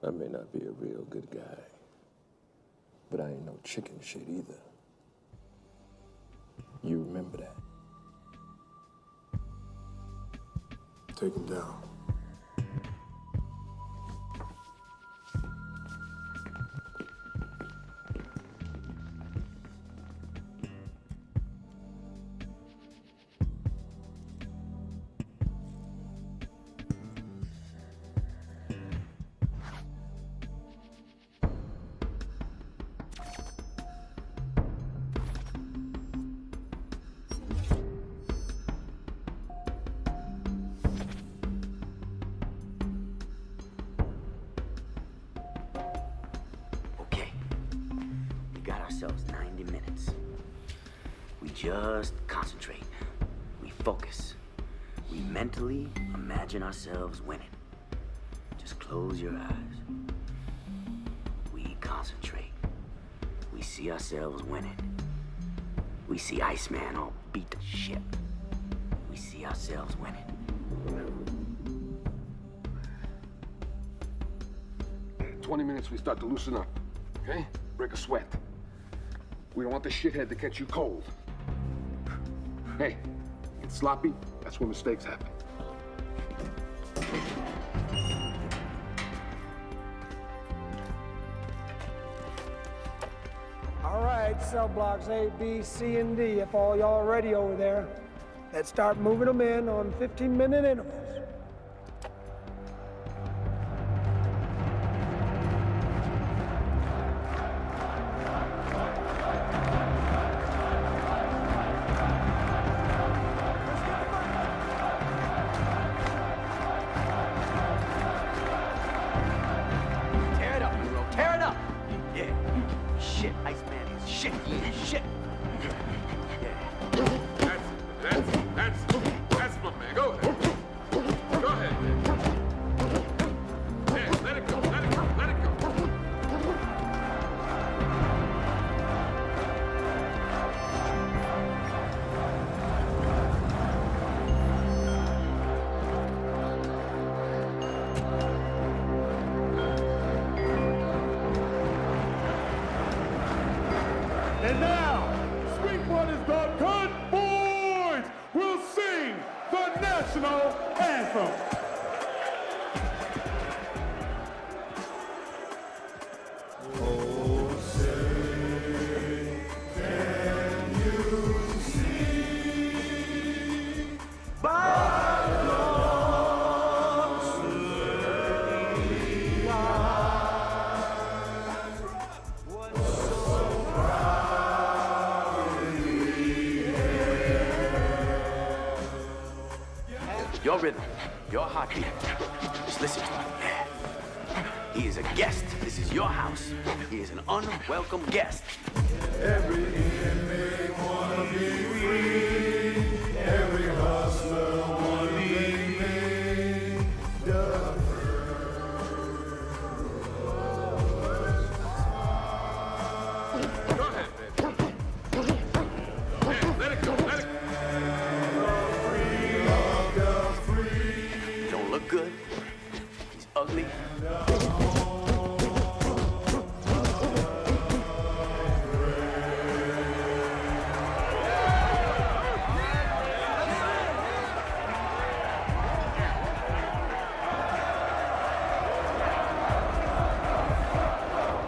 I may not be a real good guy, but I ain't no chicken shit either. You remember that? Take him down. ourselves 90 minutes. We just concentrate. We focus. We mentally imagine ourselves winning. Just close your eyes. We concentrate. We see ourselves winning. We see Iceman all beat to shit. We see ourselves winning. 20 minutes, we start to loosen up, okay? Break a sweat. We don't want the shithead to catch you cold. Hey, it's sloppy, that's where mistakes happen. All right, cell blocks A, B, C, and D, if all y'all are ready over there. Let's start moving them in on 15-minute intervals. Tear it up, Monroe. Tear it up. Yeah. Shit, Iceman is shit. He is shit. That's my man. Go ahead. Go ahead, man. Yeah, let it go, let it go, let it go. And now, Sweetwater's the Good Boys will sing the national anthem. Oh, say, can you see bygones certainly lie? What's so proudly Your rhythm, your heartbeat. Just listen to him. He is a guest. This is your house. He is an unwelcome guest. Every inmate wanna be free. Every hustler wanna be made. Go ahead, baby. Yeah, let it go, let it He don't look good. He's ugly.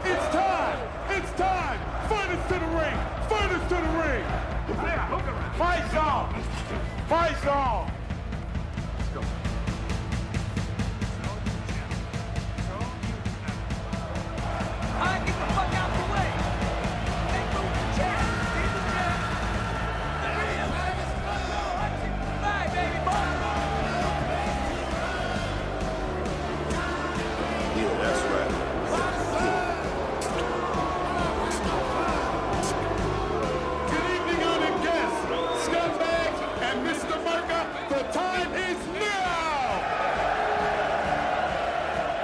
It's time! It's time! Fighters to the ring! Fighters to the ring! Fight on! Fight on! Let's go. Alright, get the fuck out the way! They move the chair! Leave the chair! Bye, baby boy! Yeah, that's right. Good evening, honored guests, scumbags, and Mr. Merker. The time is now!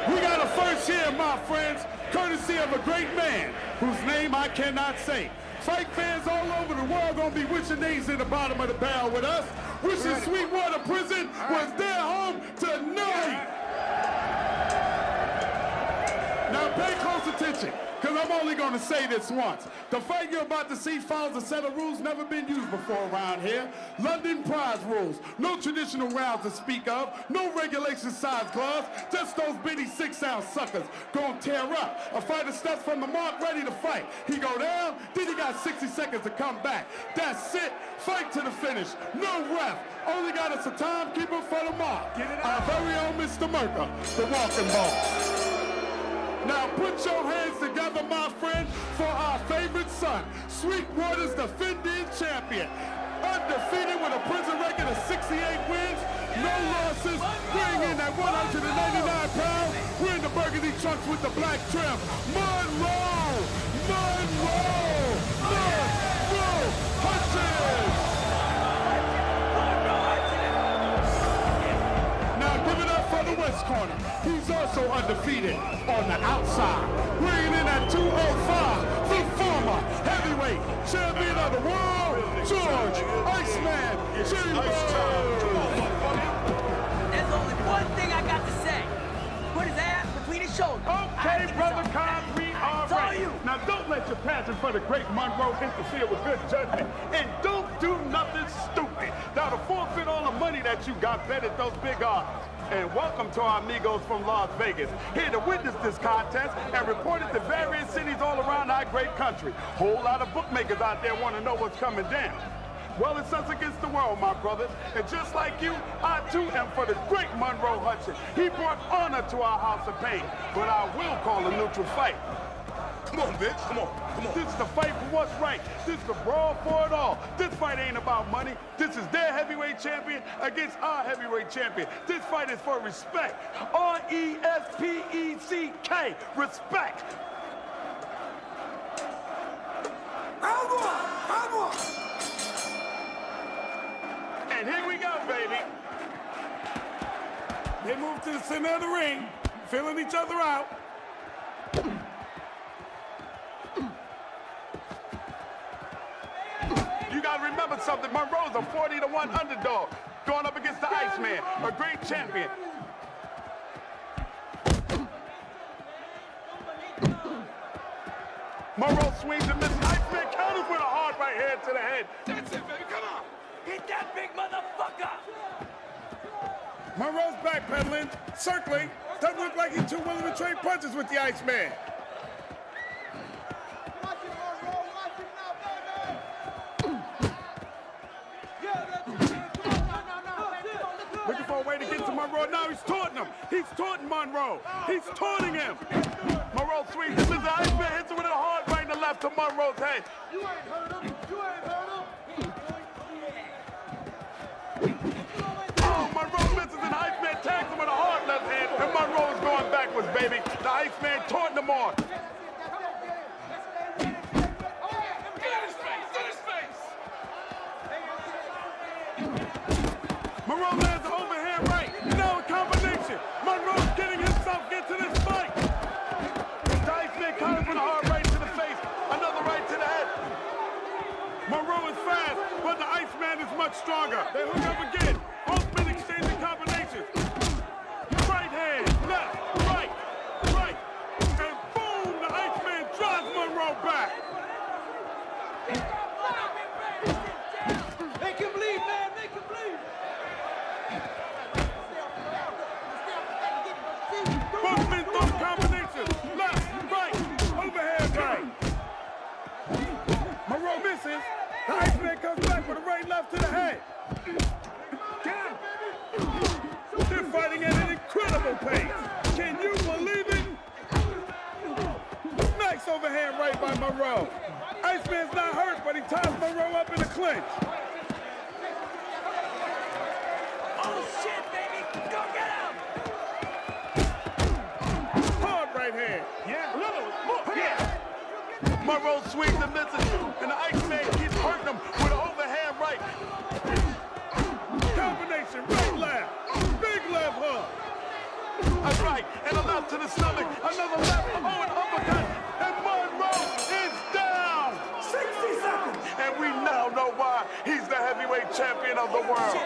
We got a first here, my friends, courtesy of a great man whose name I cannot say. Fight fans all over the world gonna be wishing they's in the bottom of the barrel with us, wishing Sweetwater Prison was their home tonight. Now pay close attention, because I'm only going to say this once. The fight you're about to see follows a set of rules never been used before around here. London prize rules. No traditional rounds to speak of. No regulation size gloves. Just those bitty 6-ounce suckers going to tear up. A fighter steps from the mark ready to fight. He go down, then he got 60 seconds to come back. That's it. Fight to the finish. No ref. Only got us a timekeeper for the mark. Our very own Mr. Merker, the walking ball. Now put your hands together, my friend, for our favorite son, Sweetwater's defending champion. Undefeated with a prison record of 68 wins, no losses, weighing in at 199 pounds. We're in the burgundy trunks with the black trim. Monroe! Monroe! Monroe! Hutchins! Now give it up for the West corner. He's also undefeated on the outside. Weighing in at 205, the former heavyweight champion of the world, George Iceman Chambers. There's only one thing I got to say. Put his ass between his shoulders. Okay, Brother Cobb, we are ready. Now don't let your passion for the great Monroe interfere with good judgment. And don't do nothing stupid. Now to forfeit all the money that you got, bet at those big odds. And welcome to our amigos from Las Vegas, here to witness this contest and report it to various cities all around our great country. Whole lot of bookmakers out there want to know what's coming down. Well, it's us against the world, my brothers. And just like you, I too am for the great Monroe Hutchins. He brought honor to our house of pain, but I will call a neutral fight. Come on, bitch. Come on. Come on. This is the fight for what's right. This is the brawl for it all. This fight ain't about money. This is their heavyweight champion against our heavyweight champion. This fight is for respect. R-E-S-P-E-C-K. Respect. Round one. And here we go, baby. They move to the center of the ring, filling each other out. You gotta remember something, Monroe's a 40-1 underdog, going up against the Iceman, a great champion. Monroe swings and misses. Iceman counter. counters with a hard right hand to the head. That's it, baby. Come on. Hit that big motherfucker! Monroe's backpedaling, circling. Doesn't look like he's too willing to trade punches with the Iceman. Looking for a way to get to Monroe. Now he's taunting him. He's taunting Monroe. He's taunting him. Monroe swings. This is the Iceman hits him with a hard right and the left to Monroe's head. You ain't hurt him. You ain't hurt him. Oh, Monroe misses and Iceman tags him with a hard left hand. And Monroe is going backwards, baby. The Iceman taunting him on. Monroe lands an overhand right. Now a combination. Monroe's getting himself into this fight. The Iceman counters with a hard right to the face. Another right to the head. Monroe is fast, but the Iceman is much stronger. They hook up again. Both men exchanging combinations. Right hand, left, right, right. And boom, the Iceman drives Monroe back. Make him bleed, man. Make him bleed. Both men throw combinations. Left, right, overhead right. Monroe misses. The Iceman comes back with a right left to the head. They're fighting at an incredible pace. Can you believe it? Nice overhand right by Monroe. Iceman's not hurt, but he ties Monroe up in a clinch. Oh, shit, baby. Go get him. Hard right hand. Yeah. Look, yeah. Monroe swings and misses, and the Iceman keeps hurting him with an overhand right. Combination, right, left. Big left hook. That's right, and a left to the stomach. Another left, oh, an uppercut. And Monroe is down. 60 seconds. And we now know why he's the heavyweight champion of the world.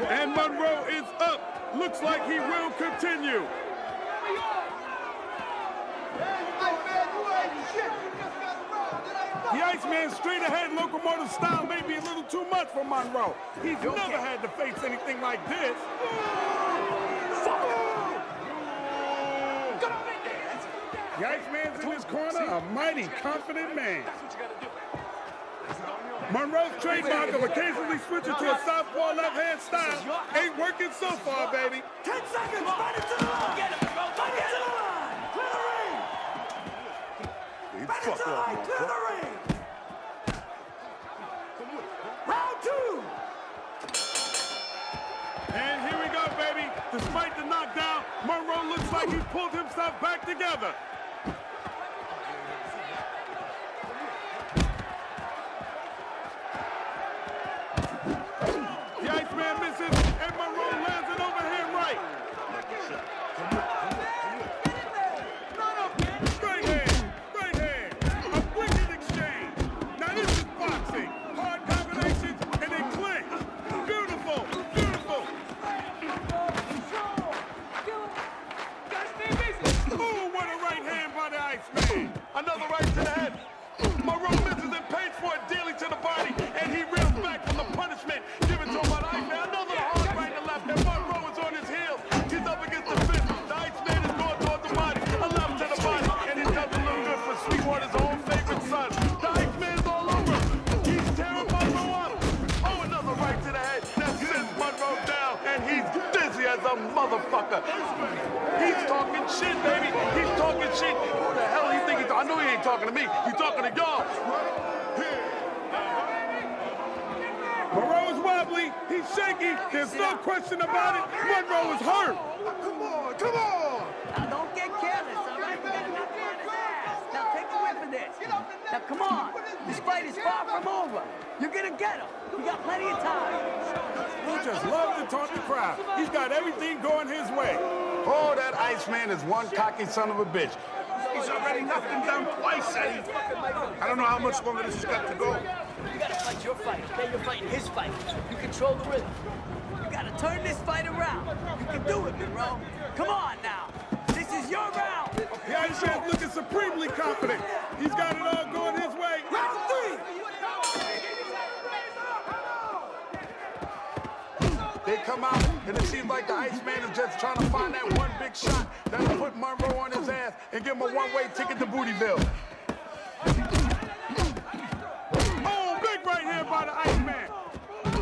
And Monroe is up. Looks like he will continue. The Iceman straight ahead locomotive style may be a little too much for Monroe. He's never had to face anything like this. The Iceman's in his corner, a mighty confident man. Monroe's trademark of occasionally switching to a southpaw left-hand style ain't working so far, baby. 10 seconds. Fight it to the line. Get him, bro. Fight it to the line. Clear the ring. Fight it to the line. Clear the ring. Round 2. And here we go, baby. Despite the knockdown, Monroe looks like he pulled himself back together. The Iceman misses, and Monroe lands an overhand right. Straight hand, a wicked exchange. Now this is boxing. Hard combinations, and they clinch. Beautiful, beautiful. Oh, what a right hand by the Iceman. Another right to the head. Monroe misses and pays for it dearly to the body, and he reels back from the punishment given to him by the Iceman. Another hard right to left, and Monroe is on his heels. He's up against the fist. The Iceman is going toward the body, a left to the body, and it doesn't look good for Sweetwater's own favorite son. The Iceman's all over him. He's tearing Monroe up. Oh, another right to the head. That sends Monroe down, and he's dizzy as a motherfucker. He's talking shit, baby. He's talking shit. Who the hell he think he's talking? I know he ain't talking to me. He's talking to y'all. Monroe is wobbly. He's shaky. There's no question about it. Monroe is hurt. Come on, come on. Now don't get careless, all right? You got nothing on his ass. Now take a whiff of this. Now come on. This fight is far from over. You're gonna get him. You got plenty of time. He just loves to taunt the crowd. He's got everything going his way. Oh, that Iceman is one cocky son of a bitch. He's already knocked him down twice, Eddie. I don't know how much longer this has got to go. You gotta fight your fight, okay? You're fighting his fight. You control the rhythm. You gotta turn this fight around. You can do it, Monroe. Come on now. This is your come out, and it seems like the Iceman is just trying to find that one big shot that'll put Monroe on his ass and give him a one-way ticket to Bootyville. Oh, big right hand by the Iceman. And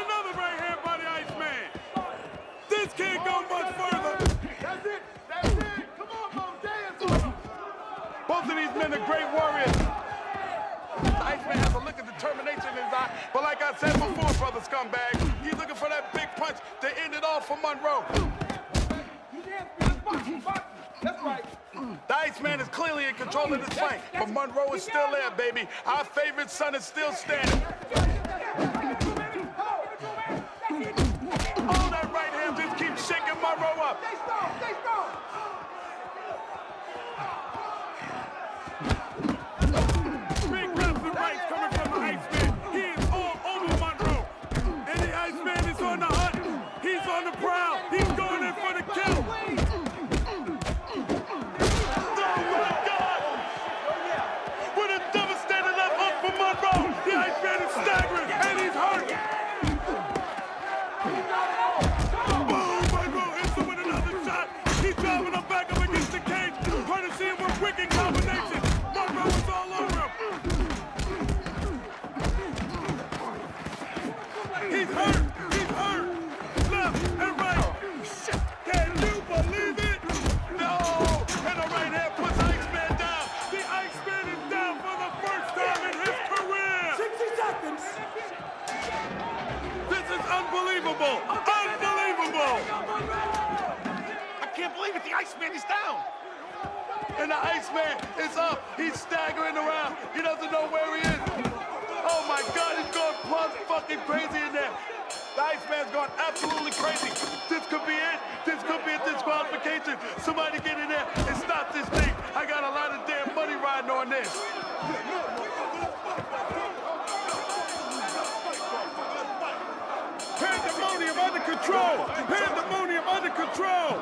another right hand by the Iceman. This can't go much further. That's it. That's it. Come on, Mo, dance. Both of these men are great warriors. The Iceman has a look of determination in his eye, but like I said before, brother scumbag, he's looking for that big punch to end it all for Monroe. That's right. The Iceman is clearly in control of this fight, but Monroe is still there, baby. Our favorite son is still standing. All that right hand just keeps shaking Monroe up. Stay strong, stay strong. Big lefts and rights coming from the Iceman. He is all over Monroe. And the Iceman is on the hunt. He's on the prowl. He's going in for the kill. Oh my God! What a devastating left hook for Monroe. The Iceman is staggering and he's hurt. Boom! Monroe hits him with another shot. He's driving him back up against the cage, punishing him with wicked combinations. Monroe is all over him. He's hurt. He's hurt. Left and right. Can you believe it? No! And the right hand puts Iceman down. The Iceman is down for the first time in his career. 60 seconds. This is unbelievable. Unbelievable. I can't believe it. The Iceman is down. And the Iceman is up. He's staggering around. He doesn't know where he is. Oh my God, he's going plug fucking crazy in there. The Iceman's gone absolutely crazy. This could be it. This could be a disqualification. Somebody get in there and stop this thing. I got a lot of damn money riding on this. Pandemonium under control. Pandemonium under control.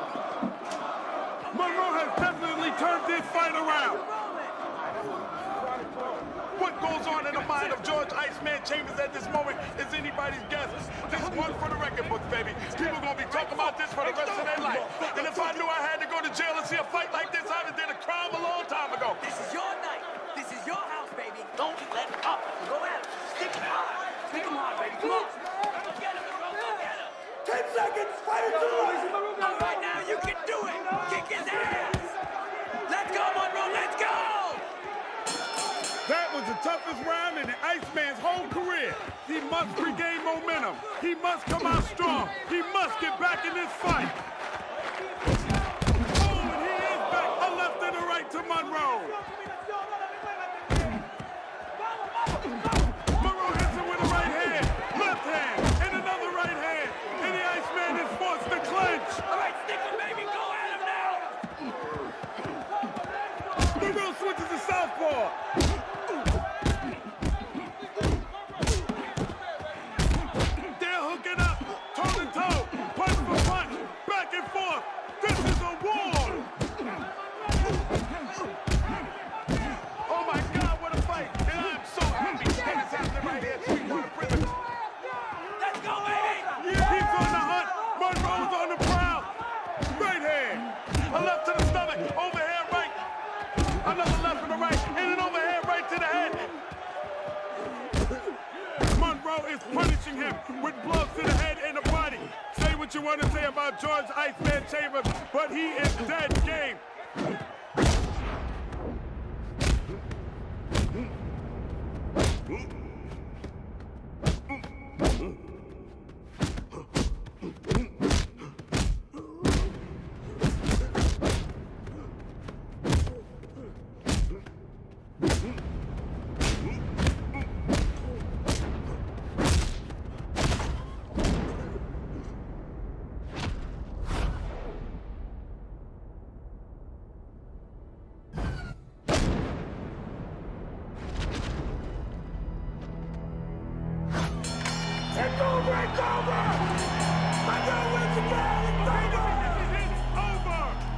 Monroe has definitely turned this fight around. What goes on in the mind of George Iceman Chambers at this moment is anybody's guess. This one for the record books, baby. People gonna be talking about this for the rest of their life. And if I knew I had to go to jail and see a fight like this, I'd have did a crime a long time ago. This is your night. This is your house, baby. Don't let up. Go at him. Stick him hard. Stick him hard, baby. Come on. Go get him, bro. Go get him. 10 seconds. Fight it through. All right, now you can do it. Kick his ass. Let's go, Monroe. Let's go. That was the toughest round in the Iceman's whole career. He must regain momentum. He must come out strong. He must get back in this fight. Oh, and he is back. A left and a right to Monroe. Monroe hits him with a right hand, left hand, and another right hand. And the Iceman is forced to clinch. All right, stick him, baby. Go at him now. Monroe switches to southpaw. Is punishing him with blows to the head and the body. Say what you want to say about George Iceman Chambers, but he is dead game.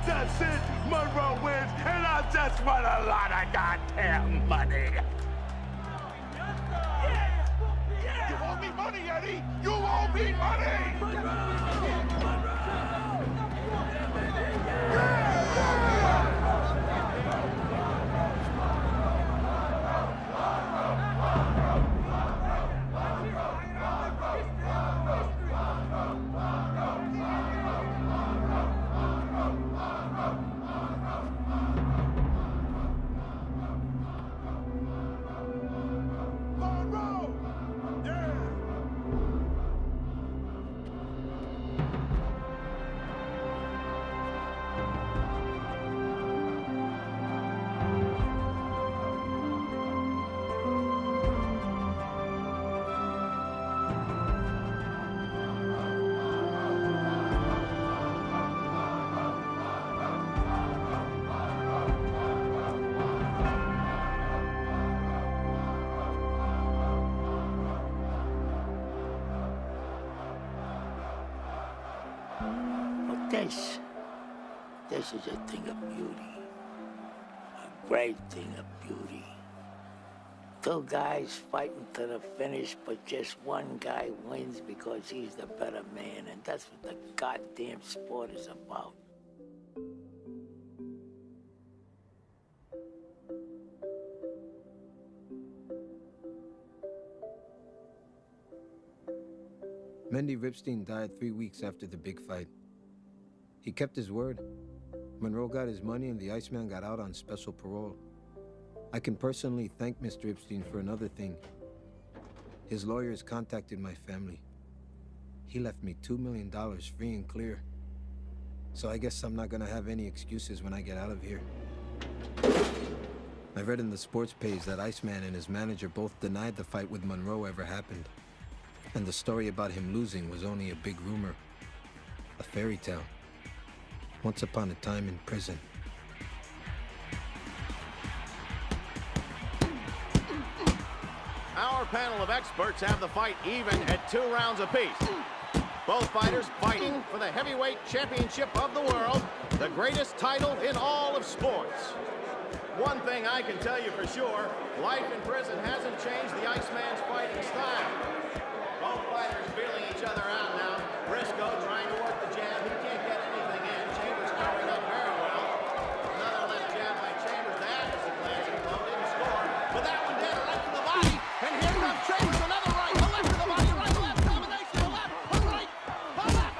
That's it. Monroe wins, and I just won a lot of goddamn money. You want me me money, Eddie! You owe me money! This is a thing of beauty. A great thing of beauty. Two guys fighting to the finish, but just one guy wins because he's the better man, and that's what the goddamn sport is about. Mendy Ripstein died 3 weeks after the big fight. He kept his word. Monroe got his money and the Iceman got out on special parole. I can personally thank Mr. Epstein for another thing. His lawyers contacted my family. He left me $2 million free and clear. So I guess I'm not gonna have any excuses when I get out of here. I read in the sports page that Iceman and his manager both denied the fight with Monroe ever happened. And the story about him losing was only a big rumor. A fairy tale. Once upon a time in prison. Our panel of experts have the fight even at 2 rounds apiece. Both fighters fighting for the heavyweight championship of the world, the greatest title in all of sports. One thing I can tell you for sure, life in prison hasn't changed the Iceman's fighting style. Both fighters feeling each other out now. Briscoe trying to work the jab. He can't get anything in. Chambers covering up very well. Another left jab by Chambers. That was a glancing blow. Didn't score. But that one did. A right to the body. And here comes Chambers. Another right. A left to the body. Right to left. Combination. A left. A right. A left.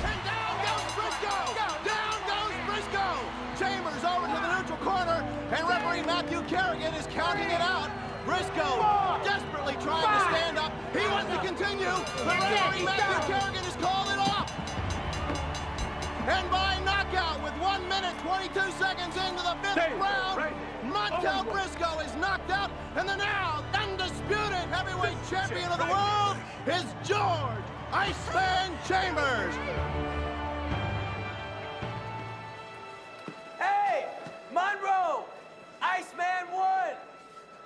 And down goes Briscoe. Down goes Briscoe. Chambers over to the neutral corner. And referee Matthew Kerrigan is counting it out. Briscoe desperately trying to stand up. He wants to continue. The referee Matthew Kerrigan has called it off. And by knockout with 1 minute, 22 seconds into the 5th round, Montel Briscoe is knocked out. And the now undisputed heavyweight champion of the world is George Iceman Chambers. Hey, Monroe! Iceman won!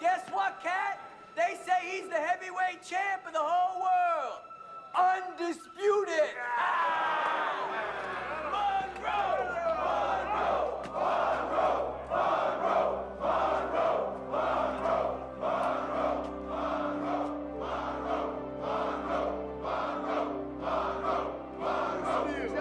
Guess what, Cat? They say he's the heavyweight champ of the whole world! Undisputed! Monroe! Monroe! Monroe! Monroe! Monroe! Monroe! Monroe! Monroe! Monroe! Monroe! Monroe! Monroe! Monroe!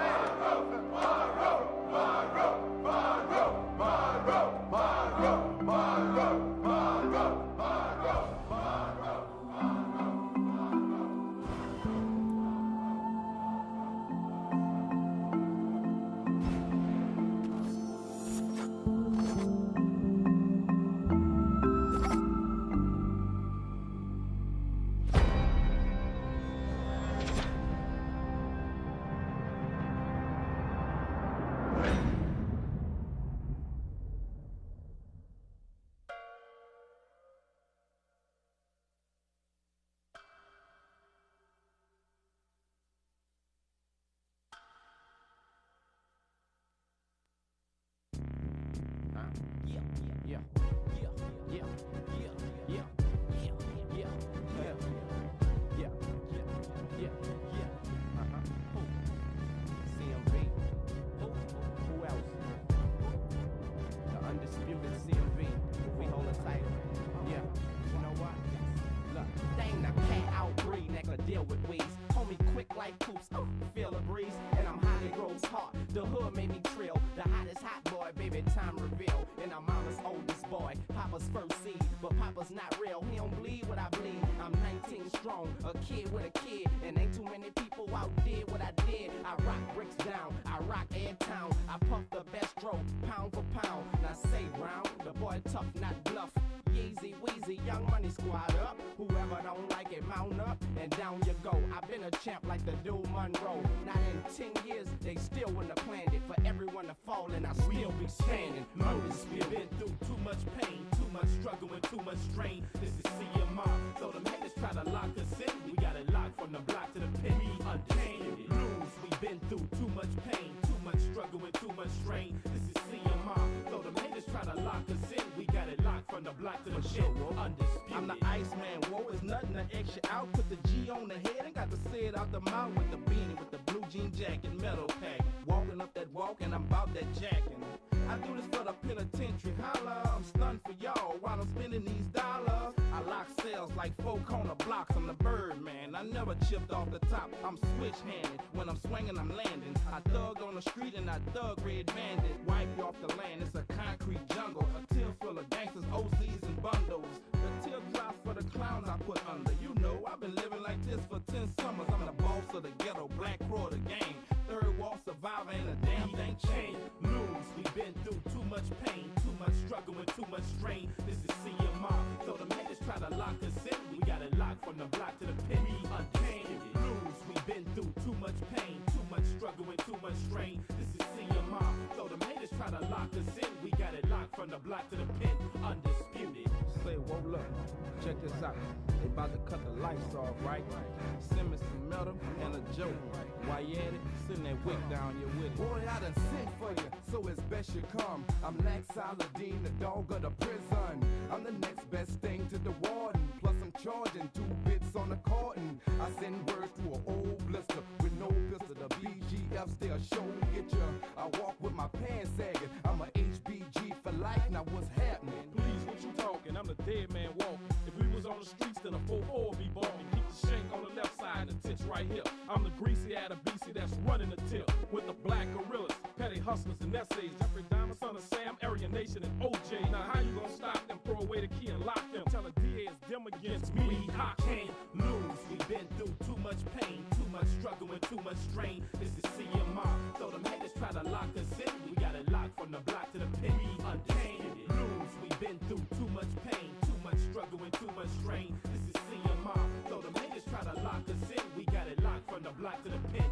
The hood made me trill. The hottest hot boy, baby, time reveal. And I'm mama's oldest boy, Papa's first seed. But Papa's not real, he don't bleed what I bleed. I'm 19 strong, a kid with a kid. And ain't too many people outdid what I did. I rock bricks down, I rock air town. I puff the best stroke, pound for pound. Now say round, the boy tough, not bluff. Yeezy, Weezy, Young Money squad up. Whoever don't like it, mount up and down you go. I've been a champ like the dude Monroe. Not in 10 years, they still wouldn't have planned it for everyone to fall, and I still be standing. Undisputed. Been through too much pain, too much struggle, and too much strain. This is CMR, so them haters try to lock us in. We got it locked from the block to the pin. Undisputed. Lose, we've been through too much pain, too much struggle, and too much strain. This is CMR, so them haters try to lock us in. We got it locked from the block to the pin. Undisputed. I'm the Iceman, whoa, it's nothing to X you out. Put the G on the head and got to say it out the mouth with the beanie, with the blue jean jacket, metal pack. Walking up that walk and I'm about that jacking. I do this for the penitentiary, holla. I'm stunned for y'all while I'm spending these dollars. I lock sales like 4 corner blocks. I'm the Birdman. I never chipped off the top. I'm switch-handed. When I'm swinging, I'm landing. I thug on the street and I thug red bandit. Wipe you off the land. It's a concrete jungle. A till full of gangsters, OCs, and bundles. The teardrops for the clowns I put under. You know I've been living like this for 10 summers. I'm the boss of the ghetto, Black Crow of the game. Third wall survivor, ain't a damn thing changed. Lose, we've been through too much pain, too much struggle, and too much strain. This is CMR, so the haters try to lock us in. We got it locked from the block to the pin. Untamed. Lose, we've been through too much pain, too much struggle, and too much strain. This is CMR, so the haters try to lock us in. We got it locked from the block to the pin. Undisputed. Say, whoa, look, check this out. They about to cut the lights off, right? Send me some metal and a joke. Why you at it? Send that wick down your with it. Boy, I done sent for you, so it's best you come. I'm Lax Saladin, the dog of the prison. I'm the next best thing to the warden. Plus I'm charging 2 bits on the carton. I send words to an old blister with no pistol. The BGFs, they'll show get you. I walk with my pants sagging. I'm a HBG for life, now what's happening? Please, what you talking? I'm the dead man walking. If we was on the streets, then a 4-4 would be balling. Keep the shank on the left side and the tits right here. I'm the greasy out of BC that's running the tip. With the black gorillas, petty hustlers and essays. Jeffrey Dahmer, son of Sam, Aryan Nation, and OJ. Now how you gonna stop them? Throw away the key and lock them. Tell a DA it's them against me. We can't lose. We've been through too much pain, too much struggle, and too much strain. This is CMR, so them haters try to lock us in. We got it locked from the block to the pin. Untamed. Lose. We've been through too much pain, too much struggle, and too much strain. This is CMR, so them haters try to lock us in. We got it locked from the block to the pin.